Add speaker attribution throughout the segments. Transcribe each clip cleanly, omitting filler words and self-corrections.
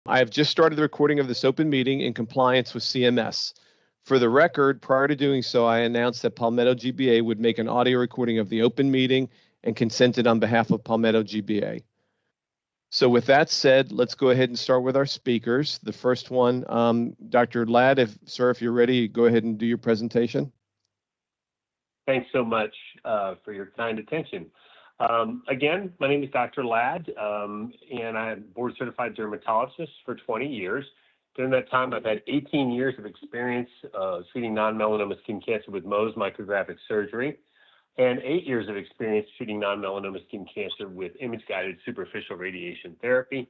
Speaker 1: I have just started the recording of this open meeting in compliance with CMS. For the record, prior to doing so, I announced that Palmetto GBA would make an audio recording of the open meeting and consented on behalf of Palmetto GBA. So with that said, let's go ahead and start with our speakers. The first one, Dr. Ladd, if you're ready, go ahead and do your presentation.
Speaker 2: Thanks so much for your kind attention. Again, my name is Dr. Ladd, and I'm a board certified dermatologist for 20 years. During that time, I've had 18 years of experience treating non-melanoma skin cancer with Mohs micrographic surgery, and 8 years of experience treating non-melanoma skin cancer with image-guided superficial radiation therapy.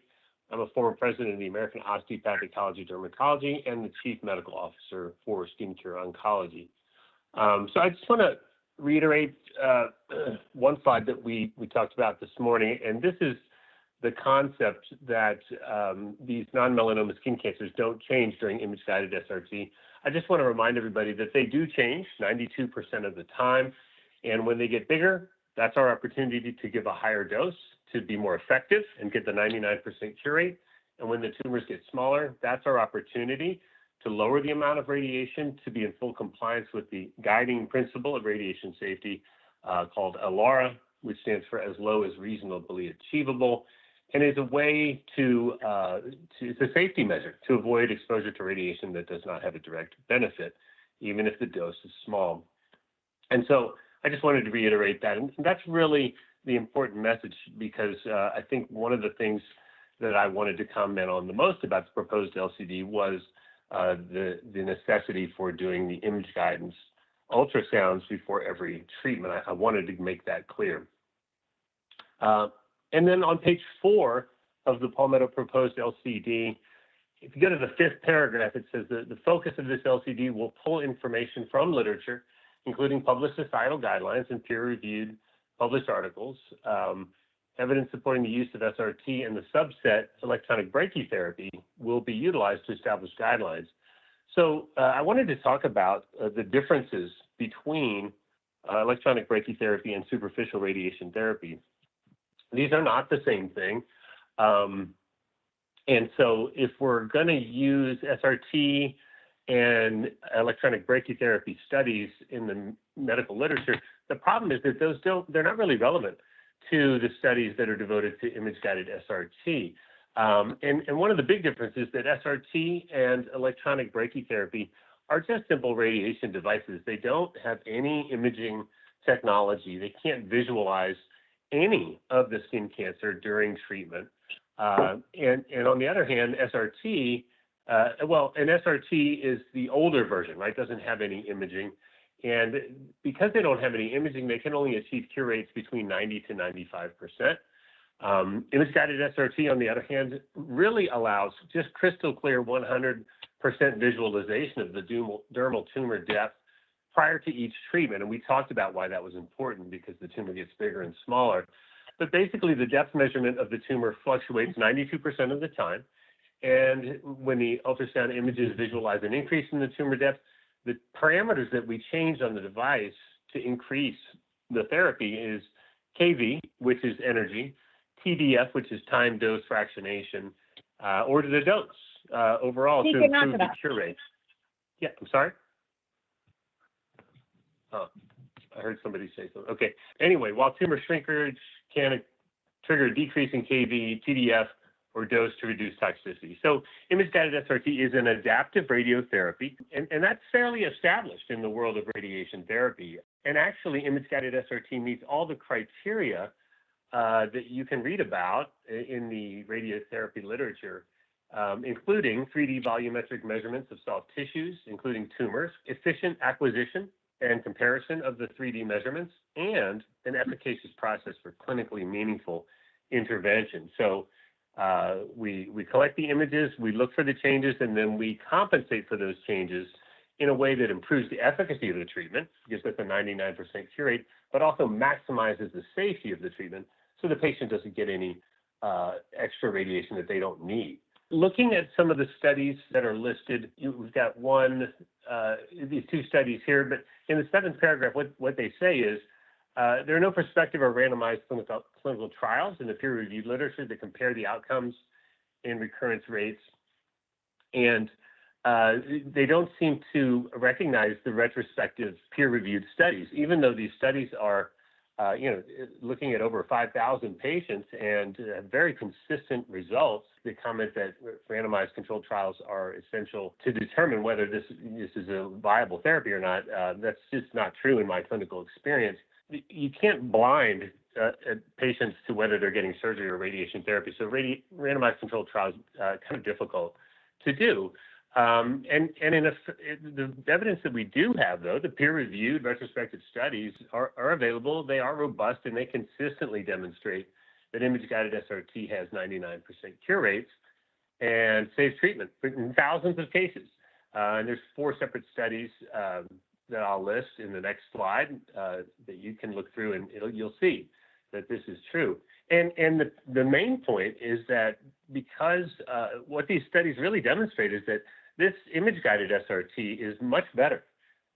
Speaker 2: I'm a former president of the American Osteopathic College of Dermatology and the chief medical officer for skincare oncology. So I just want to reiterate one slide that we talked about this morning, and this is the concept that these non-melanoma skin cancers don't change during image-guided SRT. I just want to remind everybody that they do change 92% of the time, and when they get bigger, that's our opportunity to give a higher dose to be more effective and get the 99% cure rate. And when the tumors get smaller, that's our opportunity to lower the amount of radiation to be in full compliance with the guiding principle of radiation safety called ALARA, which stands for as low as reasonably achievable, and is a way it's a safety measure to avoid exposure to radiation that does not have a direct benefit, even if the dose is small. And so I just wanted to reiterate that, and that's really the important message, because I think one of the things that I wanted to comment on the most about the proposed LCD was the necessity for doing the image guidance ultrasounds before every treatment. I wanted to make that clear. And then on page 4 of the Palmetto proposed LCD, if you go to the 5th paragraph, it says that the focus of this LCD will pull information from literature, including published societal guidelines and peer-reviewed published articles, evidence supporting the use of SRT, and the subset electronic brachytherapy will be utilized to establish guidelines. So I wanted to talk about the differences between electronic brachytherapy and superficial radiation therapy. These are not the same thing. And so if we're going to use SRT and electronic brachytherapy studies in the medical literature, the problem is that they're not really relevant to the studies that are devoted to image-guided SRT. And one of the big differences is that SRT and electronic brachytherapy are just simple radiation devices. They don't have any imaging technology. They can't visualize any of the skin cancer during treatment. And on the other hand, SRT, SRT is the older version, right? Doesn't have any imaging. And because they don't have any imaging, they can only achieve cure rates between 90 to 95%. Image-guided SRT, on the other hand, really allows just crystal clear 100% visualization of the dermal tumor depth prior to each treatment. And we talked about why that was important, because the tumor gets bigger and smaller. But basically, the depth measurement of the tumor fluctuates 92% of the time. And when the ultrasound images visualize an increase in the tumor depth, the parameters that we change on the device to increase the therapy is kV, which is energy, TDF, which is time dose fractionation, or to the dose overall to improve the cure rate. Yeah, I'm sorry? Oh, I heard somebody say something. Okay. Anyway, while tumor shrinkage can trigger a decrease in kV, TDF, or dose to reduce toxicity. So image-guided SRT is an adaptive radiotherapy, and that's fairly established in the world of radiation therapy. And actually, image-guided SRT meets all the criteria that you can read about in the radiotherapy literature, including 3D volumetric measurements of soft tissues, including tumors, efficient acquisition and comparison of the 3D measurements, and an efficacious process for clinically meaningful intervention. So we collect the images, we look for the changes, and then we compensate for those changes in a way that improves the efficacy of the treatment, gives us a 99% cure rate, but also maximizes the safety of the treatment so the patient doesn't get any extra radiation that they don't need. Looking at some of the studies that are listed, we've got these 2 studies here, but in the 7th paragraph, what they say is, there are no prospective or randomized clinical trials in the peer-reviewed literature that compare the outcomes in recurrence rates, and they don't seem to recognize the retrospective peer-reviewed studies, even though these studies are, looking at over 5,000 patients and very consistent results. They comment that randomized controlled trials are essential to determine whether this is a viable therapy or not. That's just not true in my clinical experience. You can't blind patients to whether they're getting surgery or radiation therapy. So randomized controlled trials kind of difficult to do. The evidence that we do have, though, the peer-reviewed retrospective studies are available. They are robust, and they consistently demonstrate that image-guided SRT has 99% cure rates and saves treatment in thousands of cases. And there's 4 separate studies that I'll list in the next slide that you can look through, and you'll see that this is true. And the main point is that because what these studies really demonstrate is that this image-guided SRT is much better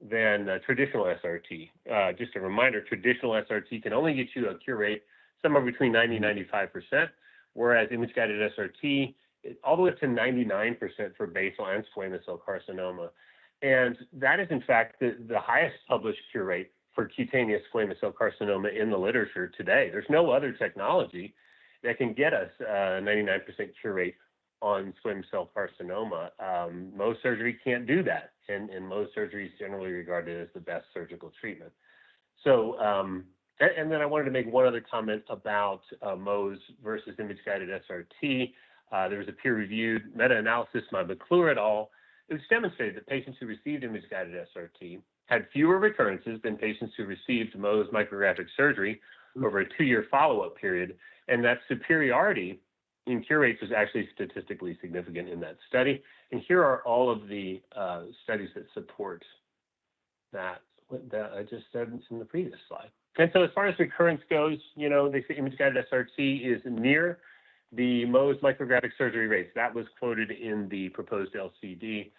Speaker 2: than traditional SRT. Just a reminder, traditional SRT can only get you a cure rate somewhere between 90 and 95%, whereas image-guided SRT all the way up to 99% for basal and squamous cell carcinoma. And that is, in fact, the highest published cure rate for cutaneous squamous cell carcinoma in the literature today. There's no other technology that can get us a 99% cure rate on squamous cell carcinoma. Mohs surgery can't do that, and Mohs surgery is generally regarded as the best surgical treatment. So, and then I wanted to make one other comment about Mohs versus image-guided SRT. There was a peer-reviewed meta-analysis by McClure et al., which demonstrated that patients who received image-guided SRT had fewer recurrences than patients who received Mohs micrographic surgery over a 2-year follow-up period, and that superiority in cure rates was actually statistically significant in that study. And here are all of the studies that support that I just said in the previous slide. And so as far as recurrence goes, they say image-guided SRT is near the Mohs micrographic surgery rates. That was quoted in the proposed LCD.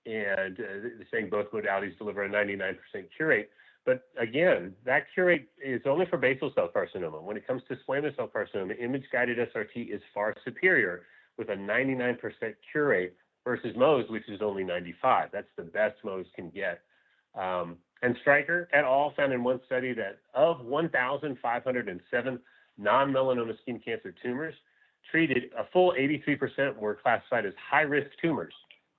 Speaker 2: They're saying both modalities deliver a 99% cure rate. But again, that cure rate is only for basal cell carcinoma. When it comes to squamous cell carcinoma, image-guided SRT is far superior with a 99% cure rate versus Mohs, which is only 95. That's the best Mohs can get. And Stryker et al. Found in one study that of 1,507 non-melanoma skin cancer tumors treated, a full 83% were classified as high-risk tumors.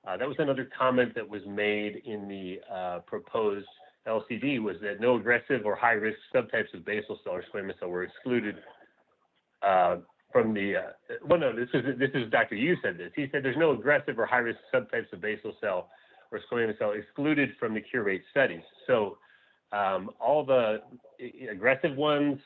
Speaker 2: That was another comment that was made in the proposed LCD, was that no aggressive or high-risk subtypes of basal cell or squamous cell were excluded from the, this is Dr. Yu said this. He said there's no aggressive or high-risk subtypes of basal cell or squamous cell excluded from the cure rate studies. So all the aggressive ones,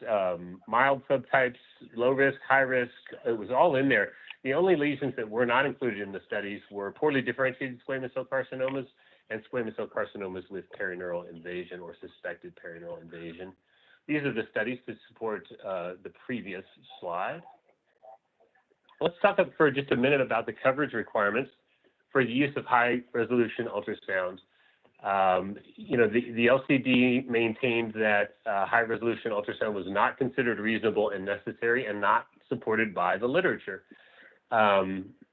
Speaker 2: mild subtypes, low risk, high risk, it was all in there. The only lesions that were not included in the studies were poorly differentiated squamous cell carcinomas and squamous cell carcinomas with perineural invasion or suspected perineural invasion. These are the studies to support the previous slide. Let's talk for just a minute about the coverage requirements for the use of high-resolution ultrasound. The LCD maintained that high-resolution ultrasound was not considered reasonable and necessary and not supported by the literature,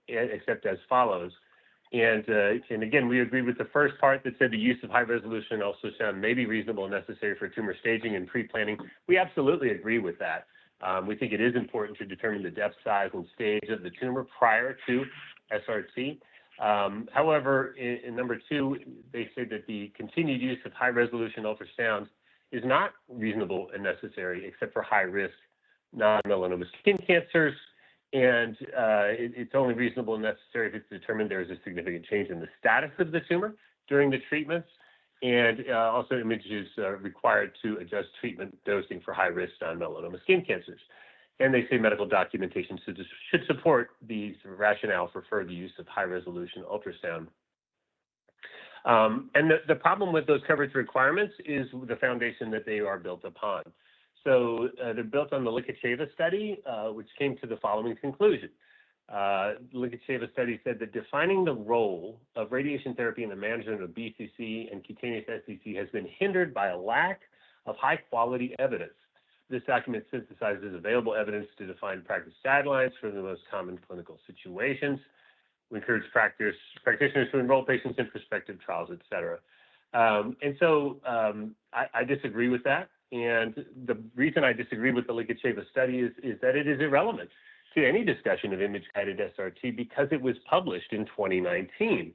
Speaker 2: except as follows. And again, we agree with the first part that said the use of high-resolution ultrasound may be reasonable and necessary for tumor staging and pre-planning. We absolutely agree with that. We think it is important to determine the depth, size, and stage of the tumor prior to SRT. However, in number 2, they say that the continued use of high-resolution ultrasound is not reasonable and necessary except for high-risk non-melanoma skin cancers, and it's only reasonable and necessary if it's determined there is a significant change in the status of the tumor during the treatments, and also images required to adjust treatment dosing for high-risk non-melanoma skin cancers. And they say medical documentation should support the rationale for further use of high-resolution ultrasound. And the problem with those coverage requirements is the foundation that they are built upon. So they're built on the Likacheva study, which came to the following conclusion. Likacheva study said that defining the role of radiation therapy in the management of BCC and cutaneous SCC has been hindered by a lack of high-quality evidence. this document synthesizes available evidence to define practice guidelines for the most common clinical situations. We encourage practitioners to enroll patients in prospective trials, et cetera. I disagree with that. And the reason I disagree with the Linkacheva study is that it is irrelevant to any discussion of image-guided SRT because it was published in 2019.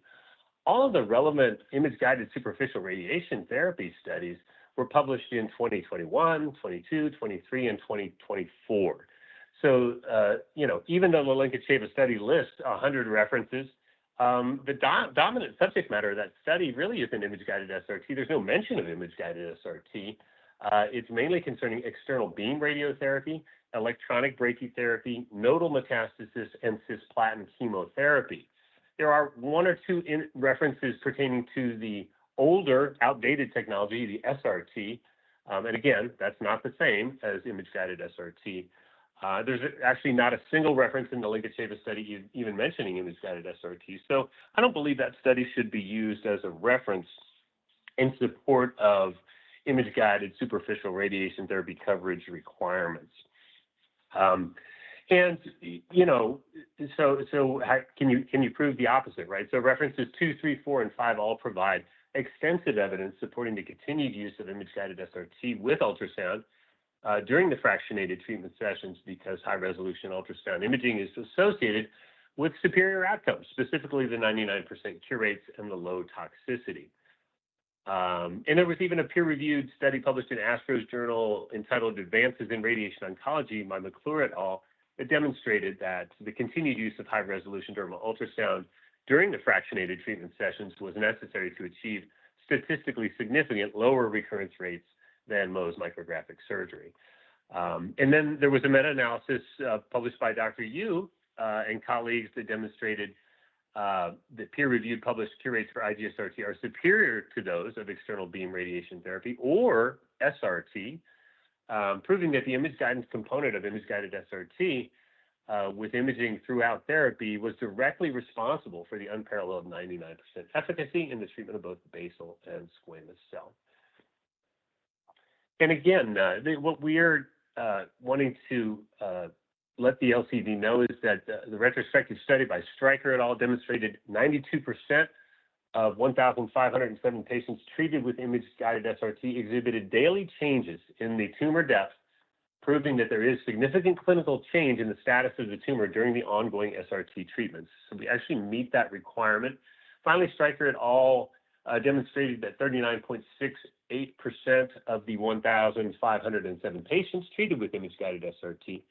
Speaker 2: All of the relevant image-guided superficial radiation therapy studies were published in 2021, 22, 23, and 2024. So, even though the Linkacheva study lists 100 references, the dominant subject matter of that study really isn't image-guided SRT. There's no mention of image-guided SRT. It's mainly concerning external beam radiotherapy, electronic brachytherapy, nodal metastasis, and cisplatin chemotherapy. There are one or two references pertaining to the older, outdated technology, the SRT. And again, that's not the same as image-guided SRT. There's actually not a single reference in the Linkacheva study even mentioning image-guided SRT. So I don't believe that study should be used as a reference in support of image-guided superficial radiation therapy coverage requirements. So how, can you prove the opposite, right? So references 2, 3, 4, and 5 all provide extensive evidence supporting the continued use of image-guided SRT with ultrasound during the fractionated treatment sessions because high-resolution ultrasound imaging is associated with superior outcomes, specifically the 99% cure rates and the low toxicity. And there was even a peer-reviewed study published in Astro's journal entitled Advances in Radiation Oncology by McClure et al. That demonstrated that the continued use of high-resolution dermal ultrasound during the fractionated treatment sessions was necessary to achieve statistically significant lower recurrence rates than Mohs micrographic surgery. And then there was a meta-analysis published by Dr. Yu and colleagues that demonstrated that peer-reviewed published cure rates for IGSRT are superior to those of external beam radiation therapy or SRT, proving that the image guidance component of image-guided SRT with imaging throughout therapy was directly responsible for the unparalleled 99% efficacy in the treatment of both basal and squamous cell. And again, what we are wanting to let the LCD know is that the retrospective study by Stryker et al. Demonstrated 92% of 1,507 patients treated with image-guided SRT exhibited daily changes in the tumor depth, proving that there is significant clinical change in the status of the tumor during the ongoing SRT treatments. So we actually meet that requirement. Finally, Stryker et al. Demonstrated that 39.68% of the 1,507 patients treated with image-guided SRT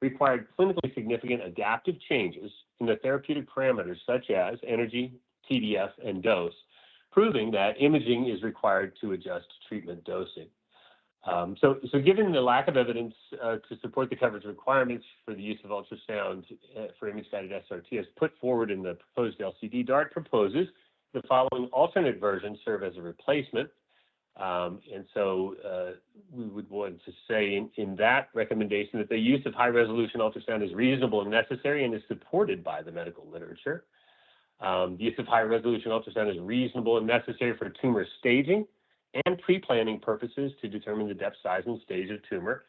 Speaker 2: required clinically significant adaptive changes in the therapeutic parameters such as energy, TDF, and dose, proving that imaging is required to adjust treatment dosing. So given the lack of evidence to support the coverage requirements for the use of ultrasound for image-guided SRT as put forward in the proposed LCD, DART proposes the following alternate versions serve as a replacement. We would want to say in that recommendation that the use of high-resolution ultrasound is reasonable and necessary and is supported by the medical literature. The use of high-resolution ultrasound is reasonable and necessary for tumor staging and pre-planning purposes to determine the depth, size, and stage of tumor.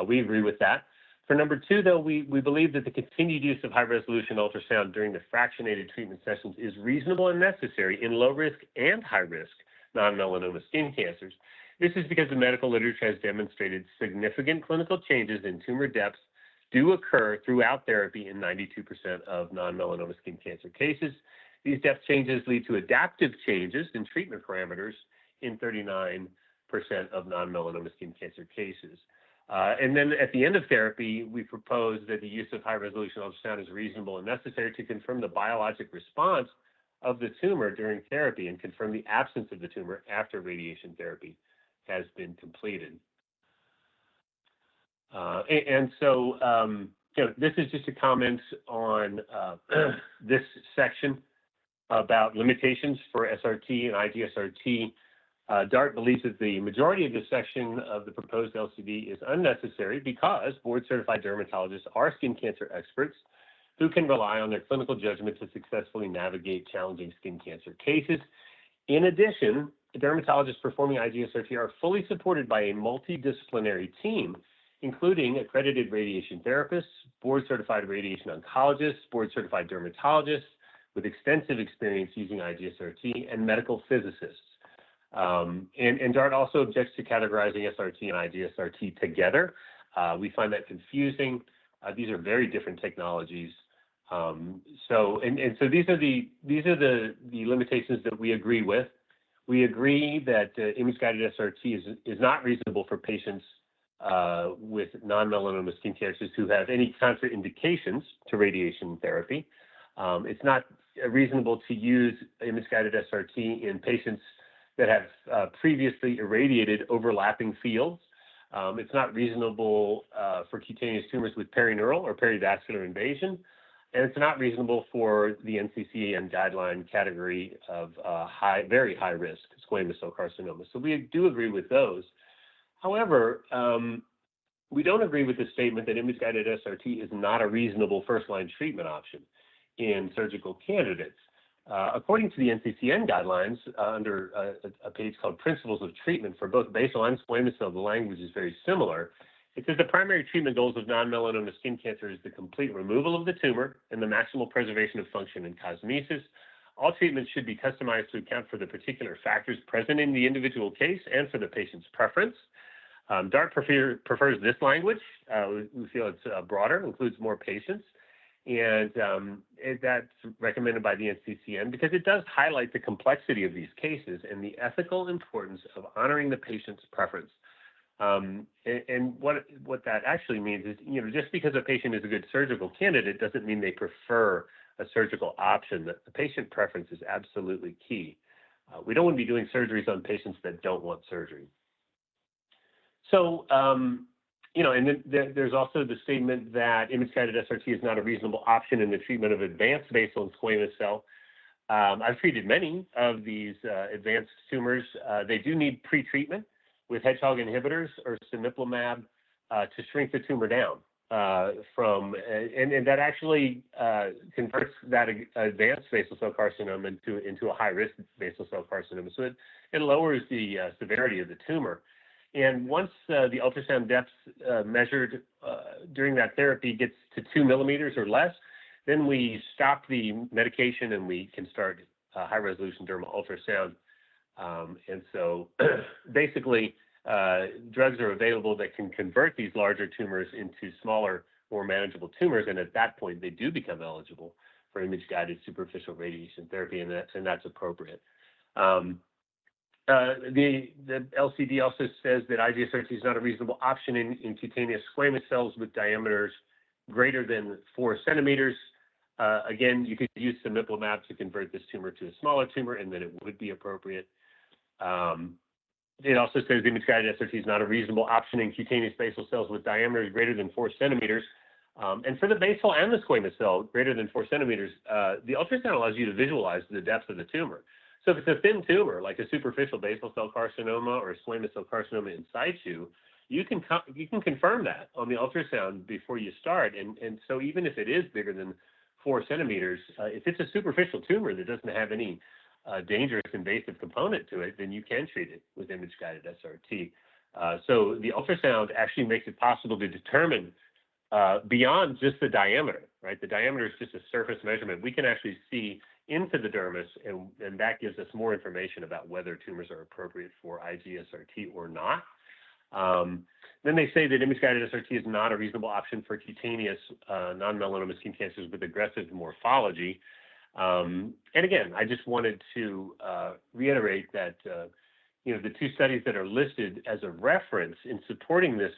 Speaker 2: We agree with that. For number 2, though, we believe that the continued use of high-resolution ultrasound during the fractionated treatment sessions is reasonable and necessary in low-risk and high-risk non-melanoma skin cancers. This is because the medical literature has demonstrated significant clinical changes in tumor depths do occur throughout therapy in 92% of non-melanoma skin cancer cases. These depth changes lead to adaptive changes in treatment parameters in 39% of non-melanoma skin cancer cases. And then at the end of therapy, we propose that the use of high-resolution ultrasound is reasonable and necessary to confirm the biologic response of the tumor during therapy and confirm the absence of the tumor after radiation therapy has been completed. This is just a comment on this section about limitations for SRT and IGSRT. DART believes that the majority of this section of the proposed LCD is unnecessary because board-certified dermatologists are skin cancer experts who can rely on their clinical judgment to successfully navigate challenging skin cancer cases. In addition, the dermatologists performing IGSRT are fully supported by a multidisciplinary team, including accredited radiation therapists, board-certified radiation oncologists, board-certified dermatologists with extensive experience using IGSRT, and medical physicists. And DART also objects to categorizing SRT and IGSRT together. We find that confusing. These are very different technologies. So these are the limitations that we agree with. We agree that image-guided SRT is not reasonable for patients with non-melanoma skin cancers who have any contraindications to radiation therapy. It's not reasonable to use image-guided SRT in patients that have previously irradiated overlapping fields. It's not reasonable for cutaneous tumors with perineural or perivascular invasion. And it's not reasonable for the NCCN guideline category of very high risk squamous cell carcinoma. So we do agree with those. However, we don't agree with the statement that image-guided SRT is not a reasonable first-line treatment option in surgical candidates. According to the NCCN guidelines, under a page called Principles of Treatment for both basal and squamous cell, the language is very similar. It says the primary treatment goals of non-melanoma skin cancer is the complete removal of the tumor and the maximal preservation of function and cosmesis. All treatments should be customized to account for the particular factors present in the individual case and for the patient's preference. DART prefers this language. We feel it's broader, includes more patients, and that's recommended by the NCCN because it does highlight the complexity of these cases and the ethical importance of honoring the patient's preference. And what that actually means is, just because a patient is a good surgical candidate doesn't mean they prefer a surgical option. That the patient preference is absolutely key. We don't want to be doing surgeries on patients that don't want surgery. So, and then there's also the statement that image-guided SRT is not a reasonable option in the treatment of advanced basal and squamous cell. I've treated many of these advanced tumors. They do need pre-treatment with hedgehog inhibitors or cemiplimab to shrink the tumor down and that actually converts that advanced basal cell carcinoma into a high-risk basal cell carcinoma. So it lowers the severity of the tumor. And once the ultrasound depth measured during that therapy gets to 2 millimeters or less, then we stop the medication and we can start high-resolution dermal ultrasound. And so basically, drugs are available that can convert these larger tumors into smaller, more manageable tumors. And at that point, they do become eligible for image-guided superficial radiation therapy, and that's appropriate. The LCD also says that IGSRT is not a reasonable option in cutaneous squamous cells with diameters greater than 4 centimeters. Again, you could use cemiplimab to convert this tumor to a smaller tumor, and then it would be appropriate. It also says image-guided SRT is not a reasonable option in cutaneous basal cells with diameters greater than 4 centimeters. And for the basal and the squamous cell greater than 4 centimeters, the ultrasound allows you to visualize the depth of the tumor. So if it's a thin tumor, like a superficial basal cell carcinoma or a squamous cell carcinoma in situ, you can confirm that on the ultrasound before you start. And so even if it is bigger than 4 centimeters, if it's a superficial tumor that doesn't have any dangerous invasive component to it, then you can treat it with image-guided SRT. So the ultrasound actually makes it possible to determine beyond just the diameter, right? The diameter is just a surface measurement. We can actually see into the dermis, and that gives us more information about whether tumors are appropriate for IGSRT or not. Then they say that image-guided SRT is not a reasonable option for cutaneous non-melanoma skin cancers with aggressive morphology. And again, I just wanted to reiterate that the 2 studies that are listed as a reference in supporting this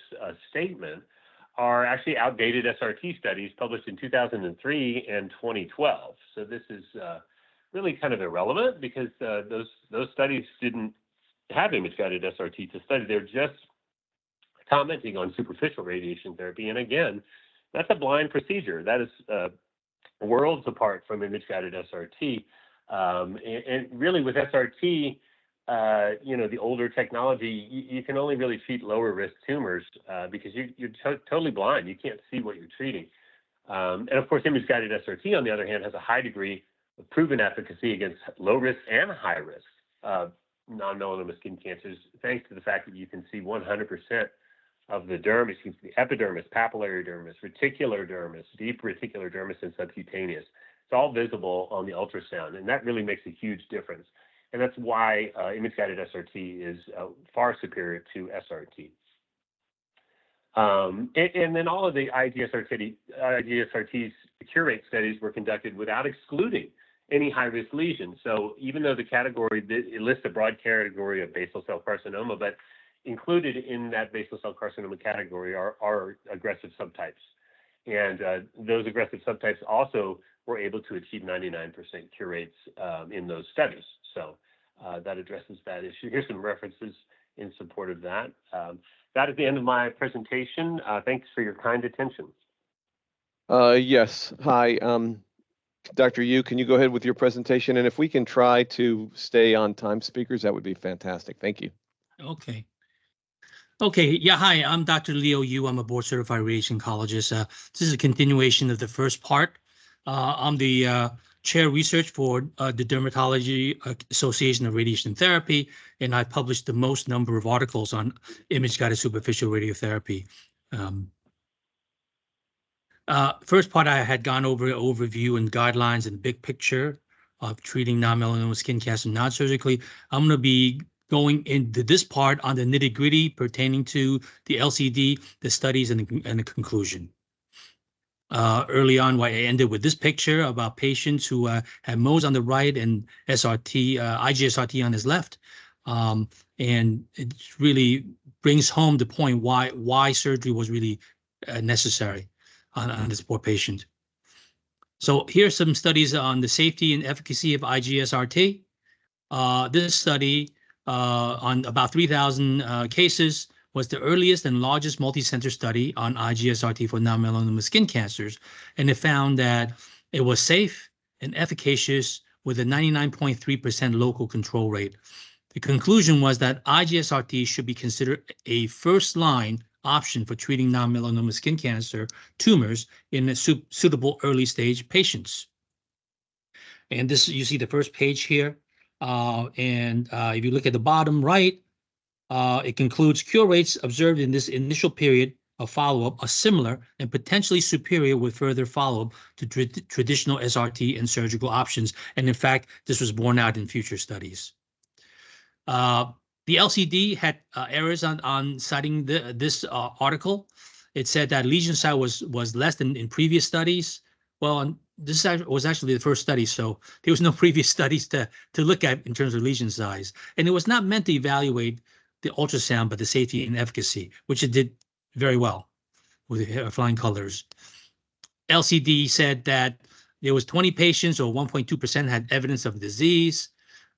Speaker 2: statement are actually outdated SRT studies published in 2003 and 2012. So this is really kind of irrelevant because those studies didn't have image-guided SRT to study. They're just commenting on superficial radiation therapy. And again, that's a blind procedure. That is worlds apart from image-guided SRT. And really with SRT, the older technology, you can only really treat lower risk tumors because you're totally blind. You can't see what you're treating. And of course, image-guided SRT, on the other hand, has a high degree of proven efficacy against low risk and high risk non-melanoma skin cancers, thanks to the fact that you can see 100% of the dermis, you can see the epidermis, papillary dermis, reticular dermis, deep reticular dermis, and subcutaneous. It's all visible on the ultrasound, and that really makes a huge difference. And that's why image-guided SRT is far superior to SRT. And then all of the IGSRT's cure rate studies were conducted without excluding any high-risk lesions. So even though the category, it lists a broad category of basal cell carcinoma, but included in that basal cell carcinoma category are aggressive subtypes. And those aggressive subtypes also were able to achieve 99% cure rates in those studies. So that addresses that issue. Here's some references in support of that. That is the end of my presentation. Thanks for your kind attention.
Speaker 1: Yes. Hi, Dr. Yu, can you go ahead with your presentation? And if we can try to stay on time, speakers, that would be fantastic. Thank you.
Speaker 3: Okay. Okay. Yeah. Hi, I'm Dr. Leo Yu. I'm a board certified radiation oncologist. This is a continuation of the first part. I'm the chair research for the Dermatology Association of Radiation Therapy, and I've published the most number of articles on image-guided superficial radiotherapy. First part, I had gone over an overview and guidelines and big picture of treating non-melanoma skin cancer non-surgically. I'm going to be going into this part on the nitty-gritty pertaining to the LCD, the studies, and the conclusion. Early on, I ended with this picture about patients who had Mohs on the right and SRT, IGSRT on his left. And it really brings home the point why surgery was really necessary on this poor patient. So here's some studies on the safety and efficacy of IGSRT. This study on about 3,000 cases was the earliest and largest multi-center study on IGSRT for non-melanoma skin cancers, and it found that it was safe and efficacious with a 99.3% local control rate. The conclusion was that IGSRT should be considered a first-line option for treating non-melanoma skin cancer tumors in a suitable early-stage patients. And this, you see the first page here, and if you look at the bottom right, it concludes cure rates observed in this initial period of follow-up are similar and potentially superior with further follow-up to traditional SRT and surgical options. And in fact, this was borne out in future studies. The LCD had errors on citing this article. It said that lesion size was less than in previous studies. Well, this was actually the first study, so there was no previous studies to look at in terms of lesion size. And it was not meant to evaluate the ultrasound, but the safety and efficacy, which it did very well with the flying colors. LCD said that there was 20 patients, or 1.2% had evidence of disease.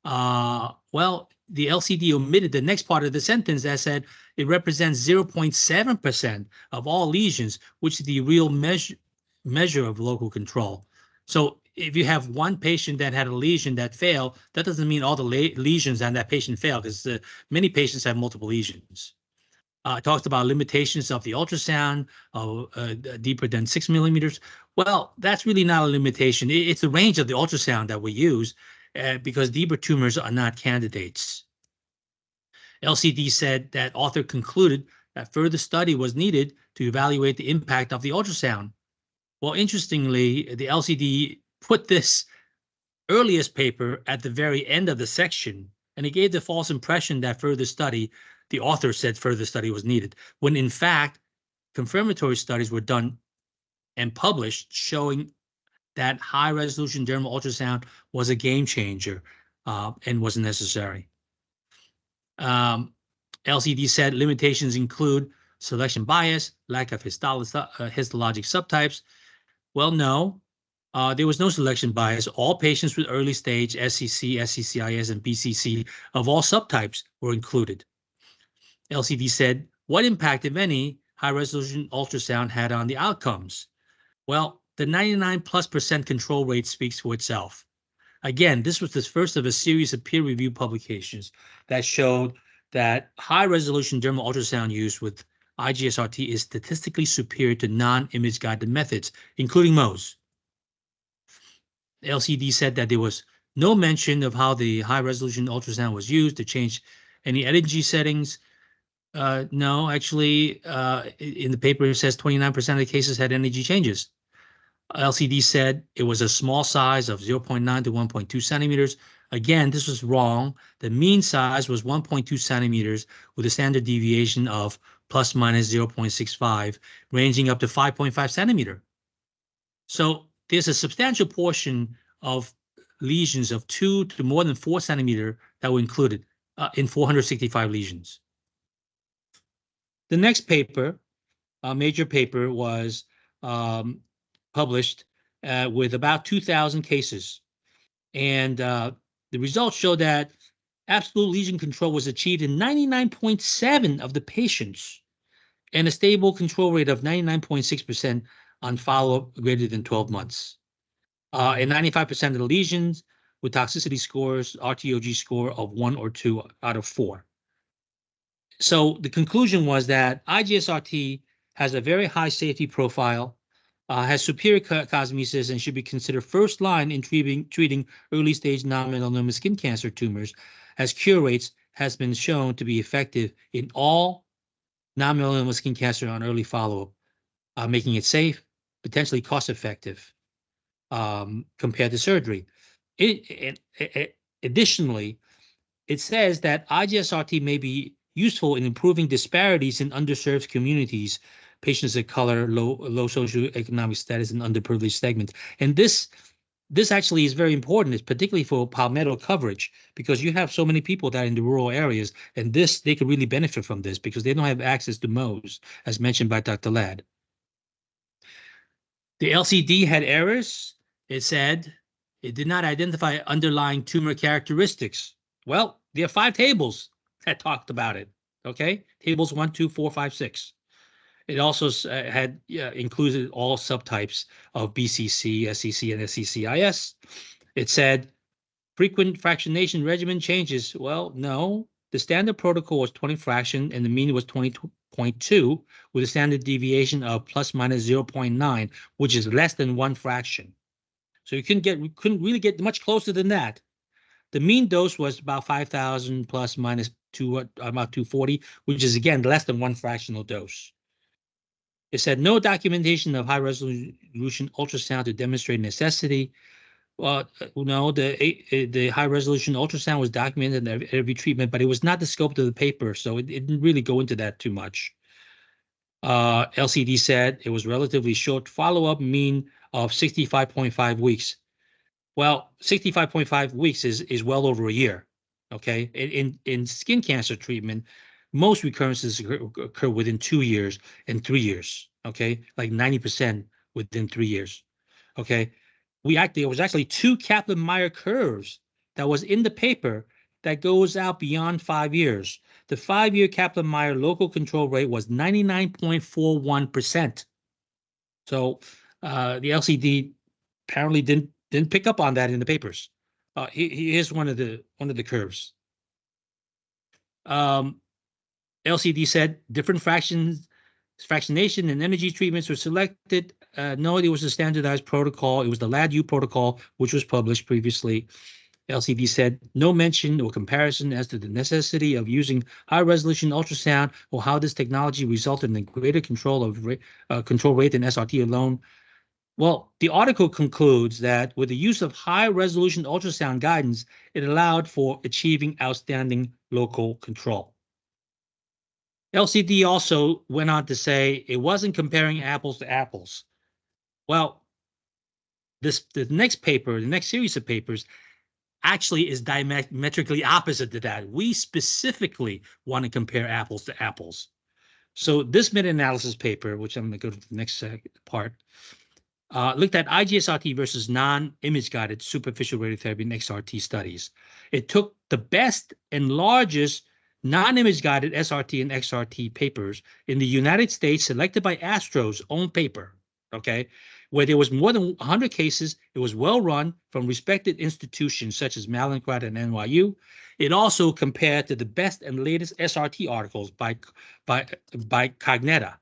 Speaker 3: Well, the LCD omitted the next part of the sentence that said it represents 0.7% of all lesions, which is the real measure of local control. So if you have one patient that had a lesion that failed, that doesn't mean all the lesions on that patient failed, because many patients have multiple lesions. It talks about limitations of the ultrasound, deeper than 6 millimeters. Well, that's really not a limitation. It's the range of the ultrasound that we use, because deeper tumors are not candidates. LCD said that author concluded that further study was needed to evaluate the impact of the ultrasound. Well, interestingly, the LCD put this earliest paper at the very end of the section, and it gave the false impression that further study, the author said further study was needed, when in fact, confirmatory studies were done and published showing that high-resolution dermal ultrasound was a game changer and was necessary. LCD said limitations include selection bias, lack of histologic subtypes. Well, no, there was no selection bias. All patients with early stage SCC, SCCIS, and BCC of all subtypes were included. LCD said, what impact, if any, high-resolution ultrasound had on the outcomes? Well, the 99+% control rate speaks for itself. Again, this was the first of a series of peer-reviewed publications that showed that high-resolution dermal ultrasound use with IGSRT is statistically superior to non-image guided methods, including Mohs. LCD said that there was no mention of how the high-resolution ultrasound was used to change any energy settings. No, actually, in the paper, it says 29% of the cases had energy changes. LCD said it was a small size of 0.9 to 1.2 centimeters. Again, this was wrong. The mean size was 1.2 centimeters with a standard deviation of plus minus 0.65, ranging up to 5.5 centimeter. So there's a substantial portion of lesions of 2 to more than 4 centimeter that were included in 465 lesions. The next paper, a major paper, was published with about 2,000 cases. And the results show that absolute lesion control was achieved in 99.7% of the patients and a stable control rate of 99.6% on follow-up greater than 12 months. And 95% of the lesions with toxicity scores, RTOG score of 1 or 2 out of 4. So the conclusion was that IGSRT has a very high safety profile, has superior cosmesis, and should be considered first line in treating early stage non-melanoma skin cancer tumors, as cure rates has been shown to be effective in all non-melanoma skin cancer on early follow-up, making it safe, potentially cost-effective compared to surgery. Additionally, it says that IGSRT may be useful in improving disparities in underserved communities, patients of color, low socioeconomic status, and underprivileged segments. And this actually is very important, it's particularly for Palmetto coverage, because you have so many people that are in the rural areas, and they could really benefit from this because they don't have access to Mohs, as mentioned by Dr. Ladd. The LCD had errors. It said it did not identify underlying tumor characteristics. Well, there are 5 tables that talked about it, okay? Tables 1, 2, 4, 5, 6. It also had included all subtypes of BCC, SCC, and SCCIS. It said frequent fractionation regimen changes. Well, no. The standard protocol was 20 fraction, and the mean was 20.2, with a standard deviation of plus minus 0.9, which is less than 1 fraction. So you couldn't really get much closer than that. The mean dose was about 5,000 plus minus about 240, which is again less than 1 fractional dose. It said no documentation of high resolution ultrasound to demonstrate necessity. Well, no, the high resolution ultrasound was documented in every treatment, but it was not the scope of the paper, so it didn't really go into that too much. LCD said it was relatively short follow-up, mean of 65.5 weeks. Well, 65.5 weeks is well over a year. Okay, in skin cancer treatment, most recurrences occur within 2 years and 3 years. Okay, like 90% within 3 years. Okay, there was actually 2 Kaplan-Meier curves that was in the paper that goes out beyond 5 years. The 5-year Kaplan-Meier local control rate was 99.41%. So the LCD apparently didn't pick up on that in the papers. Here's one of the curves. LCD said different fractionation and energy treatments were selected. No, it was a standardized protocol. It was the LAD-U protocol, which was published previously. LCD said no mention or comparison as to the necessity of using high-resolution ultrasound or how this technology resulted in greater control rate than SRT alone. Well, the article concludes that with the use of high-resolution ultrasound guidance, it allowed for achieving outstanding local control. LCD also went on to say it wasn't comparing apples to apples. Well, the next series of papers actually is diametrically opposite to that. We specifically want to compare apples to apples. So this meta-analysis paper, which I'm going to go to the next part, looked at IGSRT versus non-image guided superficial radiotherapy and XRT studies. It took the best and largest non-image guided SRT and XRT papers in the United States selected by Astro's own paper, okay, where there was more than 100 cases. It was well run from respected institutions such as Mallinckrodt and NYU. It also compared to the best and latest SRT articles by Cogneta.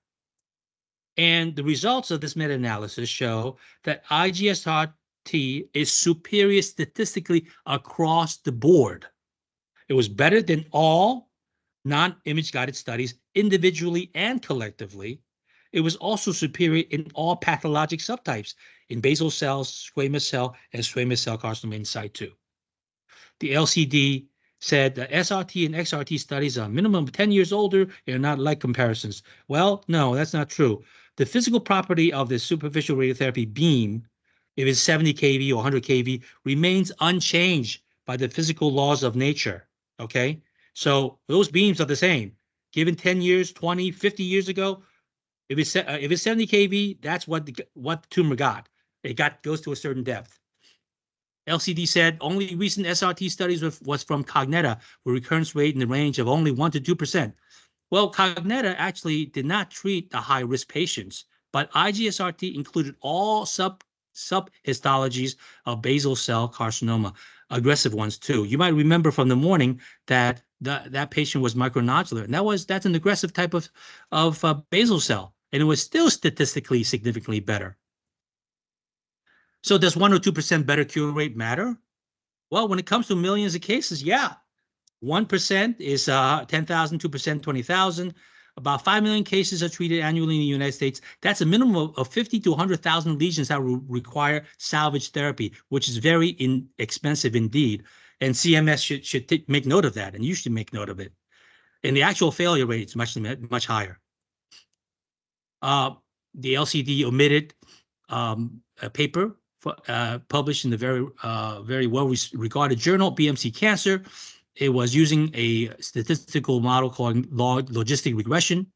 Speaker 3: And the results of this meta-analysis show that IGSRT is superior statistically across the board. It was better than all non-image guided studies individually and collectively. It was also superior in all pathologic subtypes in basal cell, squamous cell, and squamous cell carcinoma in situ. The LCD said that SRT and XRT studies are minimum of 10 years older and are not like comparisons. Well, no, that's not true. The physical property of the superficial radiotherapy beam, if it's 70 kV or 100 kV, remains unchanged by the physical laws of nature, okay? So those beams are the same. Given 10 years, 20, 50 years ago, if it's 70 kV, that's what the tumor got. It goes to a certain depth. LCD said only recent SRT studies was from Cogneta, with recurrence rate in the range of only 1 to 2%. Well, Cogneta actually did not treat the high-risk patients, but IGSRT included all subhistologies of basal cell carcinoma, aggressive ones too. You might remember from the morning that that patient was micronodular, and that's an aggressive type of basal cell, and it was still statistically significantly better. So does 1 or 2% better cure rate matter? Well, when it comes to millions of cases, yeah. 1% is 10,000, 2%, 20,000. About 5 million cases are treated annually in the United States. That's a minimum of 50 to 100,000 lesions that will require salvage therapy, which is very expensive indeed. And CMS should make note of that, and you should make note of it. And the actual failure rate is much higher. The LCD omitted a paper published in the very well-regarded journal, BMC Cancer. It was using a statistical model called logistic regression,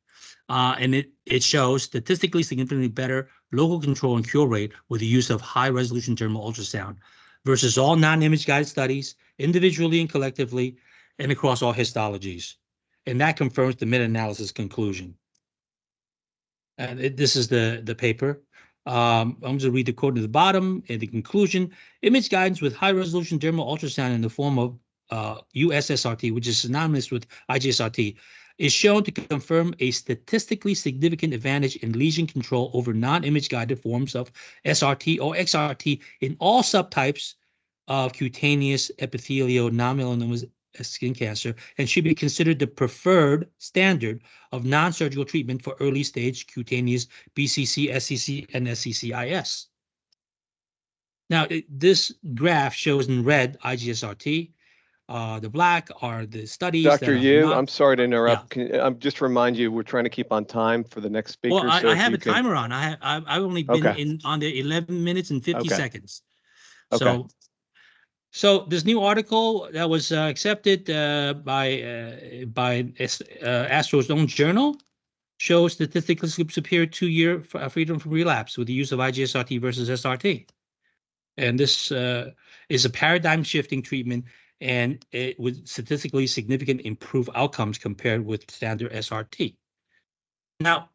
Speaker 3: and it shows statistically significantly better local control and cure rate with the use of high-resolution dermal ultrasound versus all non-image guided studies, individually and collectively, and across all histologies. And that confirms the meta-analysis conclusion. And this is the paper. I'm going to read the quote at the bottom. In the conclusion, image guidance with high-resolution dermal ultrasound in the form of USSRT, which is synonymous with IGSRT, is shown to confirm a statistically significant advantage in lesion control over non-image guided forms of SRT or XRT in all subtypes of cutaneous epithelial non-melanoma skin cancer, and should be considered the preferred standard of non-surgical treatment for early stage cutaneous BCC, SCC, and SCCIS. Now, this graph shows in red IGSRT. The black are the studies.
Speaker 1: Dr. Yu, I'm sorry to interrupt. Yeah. I'm just remind you, we're trying to keep on time for the next speaker.
Speaker 3: Well, I have a timer on. I've only been on the 11 minutes and 50 seconds.
Speaker 1: Okay.
Speaker 3: So this new article that was accepted by Astro's own journal shows statistically superior 2-year freedom from relapse with the use of IGSRT versus SRT. And this is a paradigm-shifting treatment, and it would statistically significant improve outcomes compared with standard SRT. Now,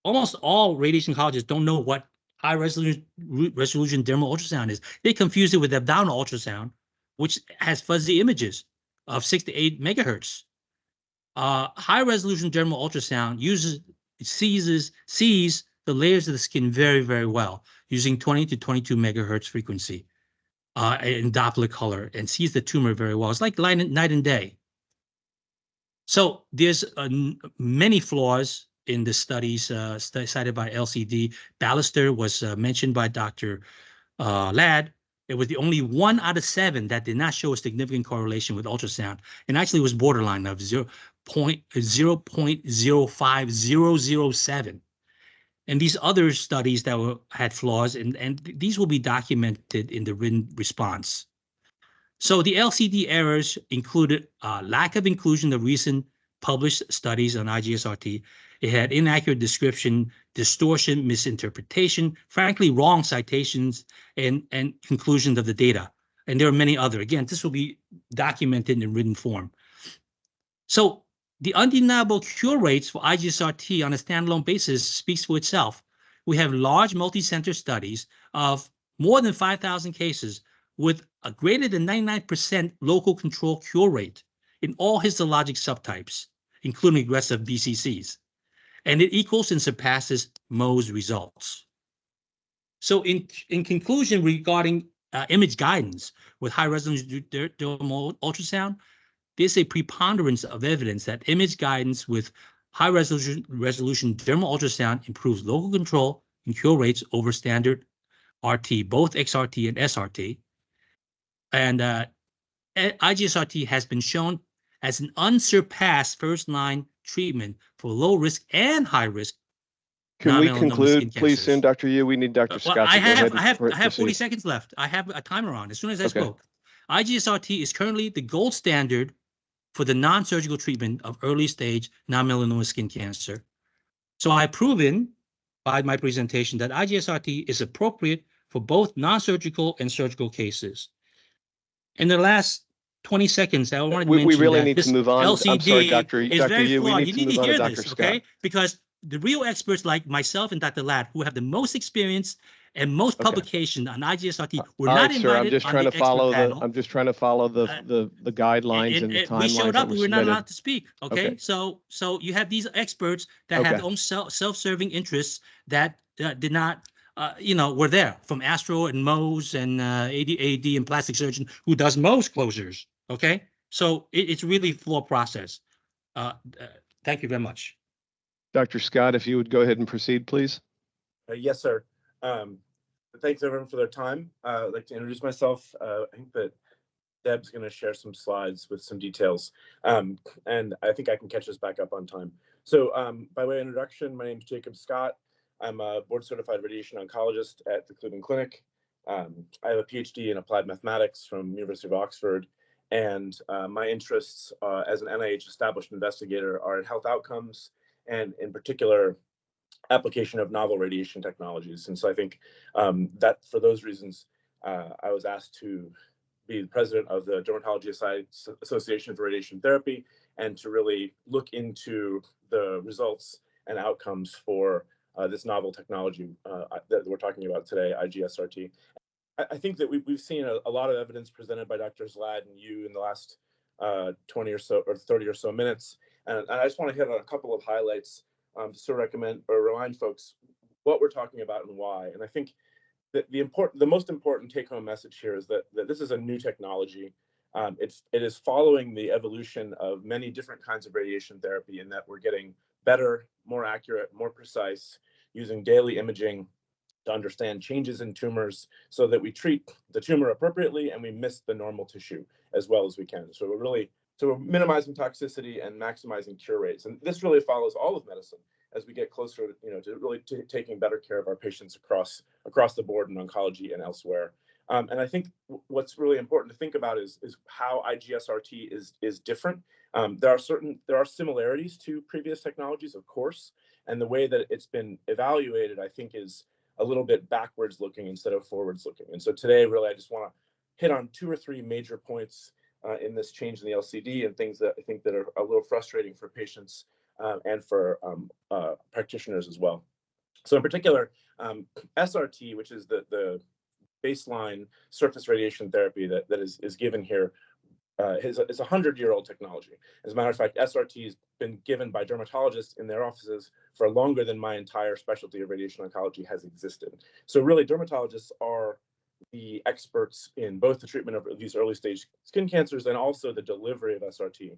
Speaker 3: almost all radiation oncologists don't know what high-resolution dermal ultrasound is. They confuse it with abdominal ultrasound, which has fuzzy images of 6 to 8 megahertz. High-resolution dermal ultrasound sees the layers of the skin very, very well, using 20 to 22 megahertz frequency in Doppler color, and sees the tumor very well. It's like night and day. So there's many flaws in the studies cited by LCD. Ballister was mentioned by Dr. Ladd. It was the only 1 out of 7 that did not show a significant correlation with ultrasound, and actually was borderline of 0.05007. And these other studies that had flaws, and these will be documented in the written response. So the LCD errors included lack of inclusion of recent published studies on IGSRT. It had inaccurate description, distortion, misinterpretation, frankly, wrong citations, and conclusions of the data. And there are many other. Again, this will be documented in written form. So the undeniable cure rates for IGSRT on a standalone basis speaks for itself. We have large multi-center studies of more than 5,000 cases with a greater than 99% local control cure rate in all histologic subtypes, including aggressive BCCs. And it equals and surpasses Mohs results. So in conclusion regarding image guidance with high-resolution dermal ultrasound, there's a preponderance of evidence that image guidance with high resolution dermal ultrasound improves local control and cure rates over standard RT, both XRT and SRT. And IGSRT has been shown as an unsurpassed first-line treatment for low-risk and high-risk.
Speaker 1: Can we conclude, please, soon, Dr. Yu? We need Dr. Scott
Speaker 3: Well,
Speaker 1: to go ahead and
Speaker 3: I have 40
Speaker 1: proceed.
Speaker 3: seconds left. I have a timer on as soon as I spoke. IGSRT is currently the gold standard for the non-surgical treatment of early-stage non-melanoma skin cancer. So I've proven by my presentation that IGSRT is appropriate for both non-surgical and surgical cases. In the last 20 seconds, I want to mention
Speaker 1: we really
Speaker 3: that
Speaker 1: need
Speaker 3: this
Speaker 1: to move on.
Speaker 3: LCD
Speaker 1: I'm sorry, Dr.
Speaker 3: is very
Speaker 1: Yu,
Speaker 3: flawed.
Speaker 1: we need to move on to Dr. Scott.
Speaker 3: Okay? Because the real experts like myself and Dr. Ladd, who have the most experience and most publication on IGSRT, were not invited
Speaker 1: sir, I'm just trying to follow
Speaker 3: panel.
Speaker 1: I'm just trying to follow the guidelines and the timelines.
Speaker 3: We showed up, we were not allowed to speak. Okay,
Speaker 1: Okay.
Speaker 3: so you have these experts that have their own self-serving interests that did not, were there, from Astro and Mohs and AD and plastic surgeon who does Mohs closures. Okay, so it's really flawed process. Thank you very much.
Speaker 1: Dr. Scott, if you would go ahead and proceed, please.
Speaker 4: Yes, sir. Thanks everyone for their time. I'd like to introduce myself. I think that Deb's going to share some slides with some details, and I think I can catch us back up on time. So by way of introduction, my name is Jacob Scott. I'm a board-certified radiation oncologist at the Cleveland Clinic. I have a PhD in applied mathematics from University of Oxford, and my interests as an NIH established investigator are in health outcomes, and in particular, application of novel radiation technologies. And so I think that for those reasons, I was asked to be the president of the Dermatology Association for Radiation Therapy, and to really look into the results and outcomes for this novel technology that we're talking about today, IGSRT. I think that we've seen a lot of evidence presented by Drs. Ladd and Yu in the last 20 or so or 30 or so minutes. And I just want to hit on a couple of highlights to recommend or remind folks what we're talking about and why. And I think that the most important take-home message here is that this is a new technology. It is following the evolution of many different kinds of radiation therapy, in that we're getting better, more accurate, more precise, using daily imaging to understand changes in tumors so that we treat the tumor appropriately and we miss the normal tissue as well as we can. So we're minimizing toxicity and maximizing cure rates. And this really follows all of medicine as we get closer, to really taking better care of our patients across the board in oncology and elsewhere. And I think what's really important to think about is how IGSRT is different. There are similarities to previous technologies, of course, and the way that it's been evaluated, I think, is a little bit backwards looking instead of forwards looking. And so today, really, I just want to hit on 2 or 3 major points in this change in the LCD, and things that I think that are a little frustrating for patients and for practitioners as well. So in particular, SRT, which is the baseline surface radiation therapy that is given here, is a 100-year-old technology. As a matter of fact, SRT has been given by dermatologists in their offices for longer than my entire specialty of radiation oncology has existed. So really, dermatologists are the experts in both the treatment of these early stage skin cancers and also the delivery of SRT.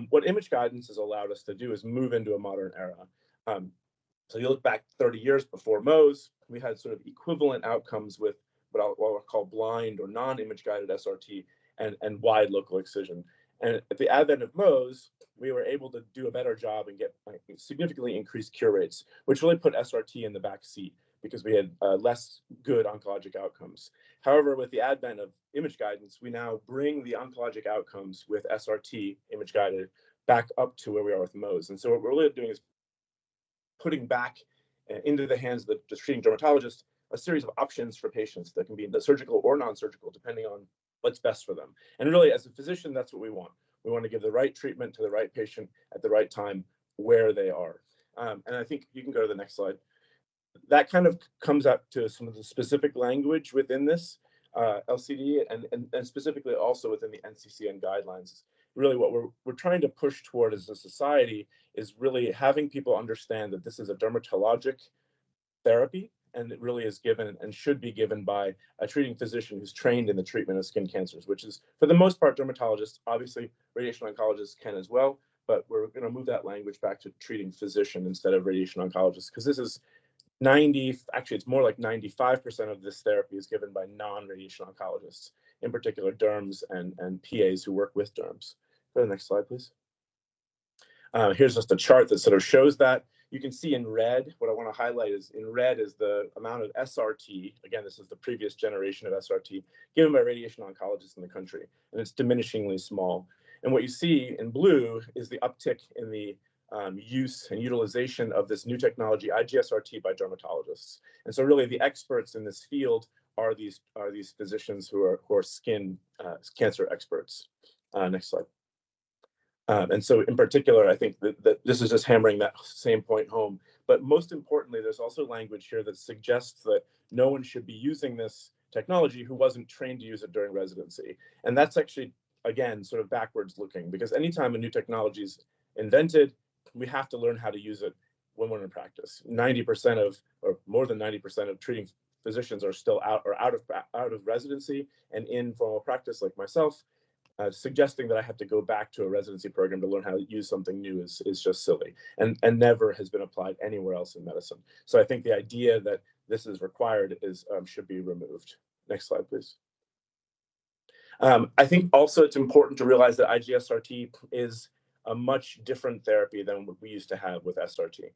Speaker 4: What image guidance has allowed us to do is move into a modern era. So you look back 30 years before Mohs, we had sort of equivalent outcomes with what I'll call blind or non-image guided SRT and wide local excision. And at the advent of Mohs, we were able to do a better job and get significantly increased cure rates, which really put SRT in the back seat because we had less good oncologic outcomes. However, with the advent of image guidance, we now bring the oncologic outcomes with SRT image guided back up to where we are with Mohs. And so what we're really doing is putting back into the hands of the treating dermatologist a series of options for patients that can be surgical or non-surgical, depending on what's best for them. And really, as a physician, that's what we want. We want to give the right treatment to the right patient at the right time where they are. And I think you can go to the next slide. That kind of comes up to some of the specific language within this LCD and specifically also within the NCCN guidelines. Really what we're trying to push toward as a society is really having people understand that this is a dermatologic therapy and it really is given and should be given by a treating physician who's trained in the treatment of skin cancers, which is for the most part dermatologists. Obviously, radiation oncologists can as well, but we're going to move that language back to treating physician instead of radiation oncologist, because this is actually it's more like 95% of this therapy is given by non-radiation oncologists, in particular derms and PAs who work with derms. Go to the next slide, please. Here's just a chart that sort of shows that. You can see in red, what I want to highlight is in red is the amount of SRT. Again, this is the previous generation of SRT given by radiation oncologists in the country, and it's diminishingly small. And what you see in blue is the uptick in the use and utilization of this new technology, IGSRT, by dermatologists. And so really the experts in this field are these physicians who are skin cancer experts. Next slide. And so in particular, I think that this is just hammering that same point home. But most importantly, there's also language here that suggests that no one should be using this technology who wasn't trained to use it during residency. And that's actually, again, sort of backwards looking, because anytime a new technology is invented, we have to learn how to use it when we're in practice. 90% of, or more than 90% of treating physicians are still out of residency and in formal practice, like myself. Suggesting that I have to go back to a residency program to learn how to use something new is just silly, and never has been applied anywhere else in medicine. So I think the idea that this is required should be removed. Next slide, please. I think also it's important to realize that IGSRT is a much different therapy than what we used to have with SRT.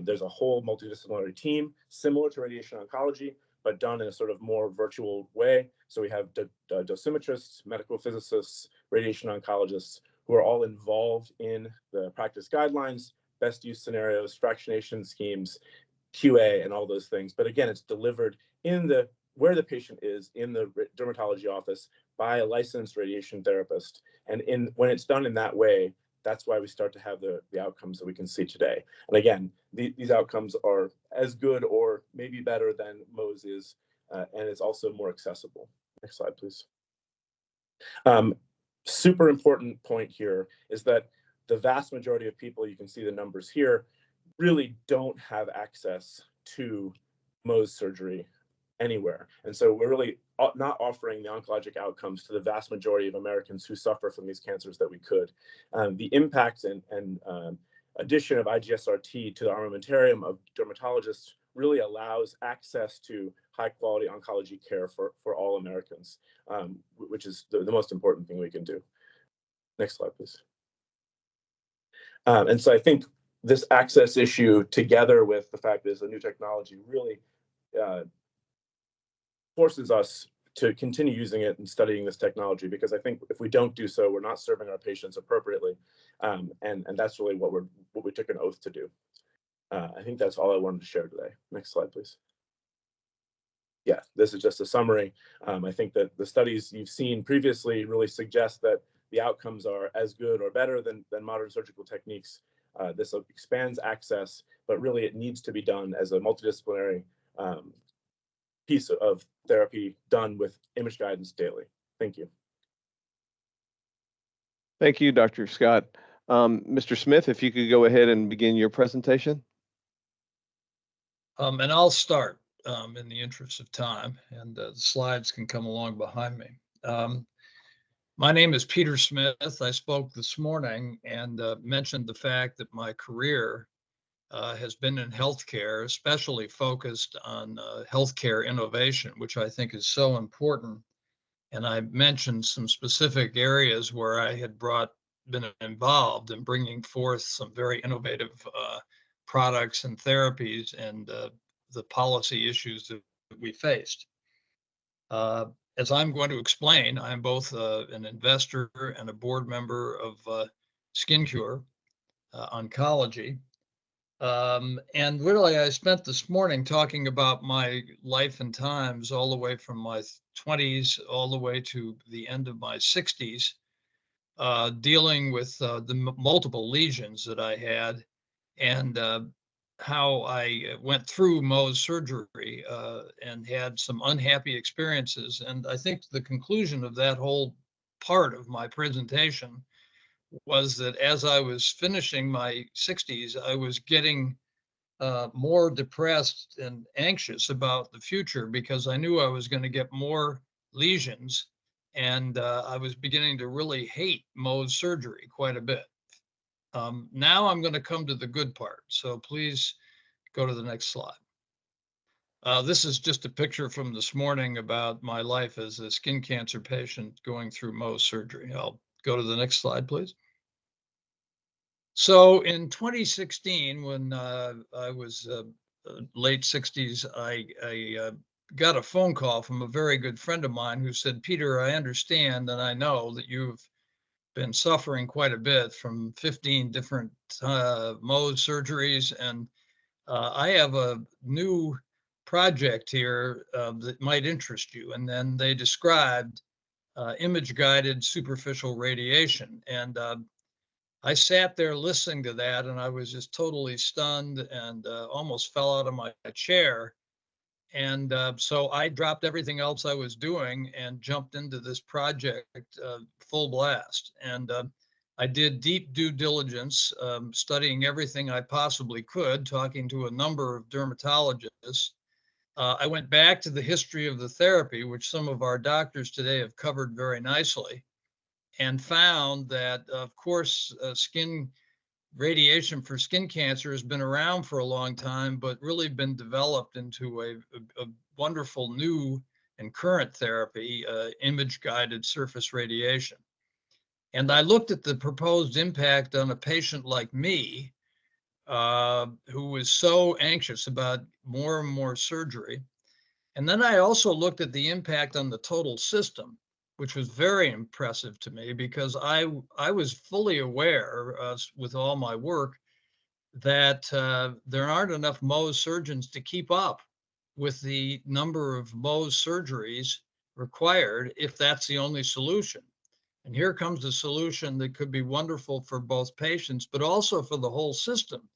Speaker 4: There's a whole multidisciplinary team similar to radiation oncology, but done in a sort of more virtual way. So we have dosimetrists, medical physicists, radiation oncologists who are all involved in the practice guidelines, best use scenarios, fractionation schemes, QA, and all those things. But again, it's delivered in where the patient is in the dermatology office by a licensed radiation therapist. And when it's done in that way, that's why we start to have the outcomes that we can see today. And again, these outcomes are as good or maybe better than Mohs is, and it's also more accessible. Next slide, please. Super important point here is that the vast majority of people, you can see the numbers here, really don't have access to Mohs surgery anywhere. And so we're really not offering the oncologic outcomes to the vast majority of Americans who suffer from these cancers that we could. The impact and addition of IGSRT to the armamentarium of dermatologists really allows access to high quality oncology care for all Americans, which is the most important thing we can do. Next slide, please. And so I think this access issue, together with the fact that it's a new technology, really forces us to continue using it and studying this technology, because I think if we don't do so, we're not serving our patients appropriately, and that's really what we took an oath to do. I think that's all I wanted to share today. Next slide, please. Yeah, this is just a summary. I think that the studies you've seen previously really suggest that the outcomes are as good or better than modern surgical techniques. This expands access, but really it needs to be done as a multidisciplinary piece of therapy done with image guidance daily. Thank you.
Speaker 1: Thank you, Dr. Scott. Mr. Smith, if you could go ahead and begin your presentation.
Speaker 5: And I'll start in the interest of time, and the slides can come along behind me. My name is Peter Smith. I spoke this morning and mentioned the fact that my career has been in healthcare, especially focused on healthcare innovation, which I think is so important. And I mentioned some specific areas where I had been involved in bringing forth some very innovative products and therapies and the policy issues that we faced. As I'm going to explain, I'm both an investor and a board member of SkinCure Oncology. And really, I spent this morning talking about my life and times all the way from my 20s all the way to the end of my 60s, dealing with the multiple lesions that I had and how I went through Mohs surgery and had some unhappy experiences. And I think the conclusion of that whole part of my presentation was that as I was finishing my 60s, I was getting more depressed and anxious about the future because I knew I was going to get more lesions, and I was beginning to really hate Mohs surgery quite a bit. Now I'm going to come to the good part. So please go to the next slide. This is just a picture from this morning about my life as a skin cancer patient going through Mohs surgery. I'll go to the next slide, please. So in 2016, when I was late 60s, I got a phone call from a very good friend of mine who said, Peter, I understand and I know that you've been suffering quite a bit from 15 different Mohs surgeries, and I have a new project here that might interest you. And then they described image-guided superficial radiation. And I sat there listening to that, and I was just totally stunned and almost fell out of my chair. And so I dropped everything else I was doing and jumped into this project full blast. And I did deep due diligence, studying everything I possibly could, talking to a number of dermatologists. I went back to the history of the therapy, which some of our doctors today have covered very nicely, and found that, of course, skin radiation for skin cancer has been around for a long time, but really been developed into a wonderful new and current therapy, image-guided surface radiation. And I looked at the proposed impact on a patient like me, who was so anxious about more and more surgery. And then I also looked at the impact on the total system, which was very impressive to me because I was fully aware with all my work that there aren't enough Mohs surgeons to keep up with the number of Mohs surgeries required if that's the only solution. And here comes a solution that could be wonderful for both patients, but also for the whole system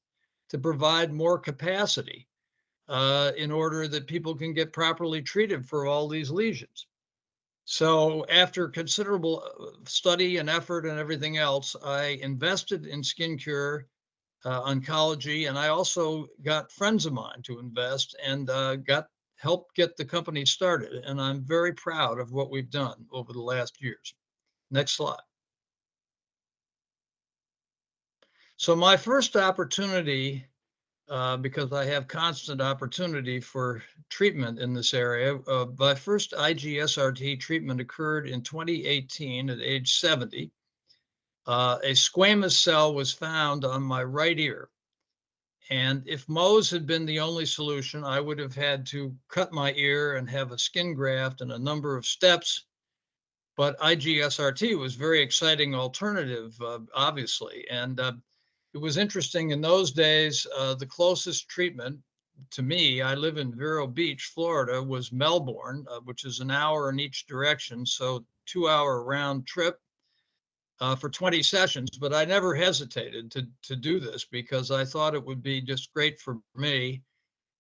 Speaker 5: to provide more capacity in order that people can get properly treated for all these lesions. So after considerable study and effort and everything else, I invested in Skin Cure Oncology, and I also got friends of mine to invest and helped get the company started. And I'm very proud of what we've done over the last years. Next slide. So my first opportunity, because I have constant opportunity for treatment in this area, my first IG-SRT treatment occurred in 2018 at age 70. A squamous cell was found on my right ear. And if Mohs had been the only solution, I would have had to cut my ear and have a skin graft and a number of steps. But IG-SRT was a very exciting alternative, obviously. And it was interesting in those days, the closest treatment to me, I live in Vero Beach, Florida, was Melbourne, which is an hour in each direction. So 2-hour round trip for 20 sessions. But I never hesitated to do this because I thought it would be just great for me.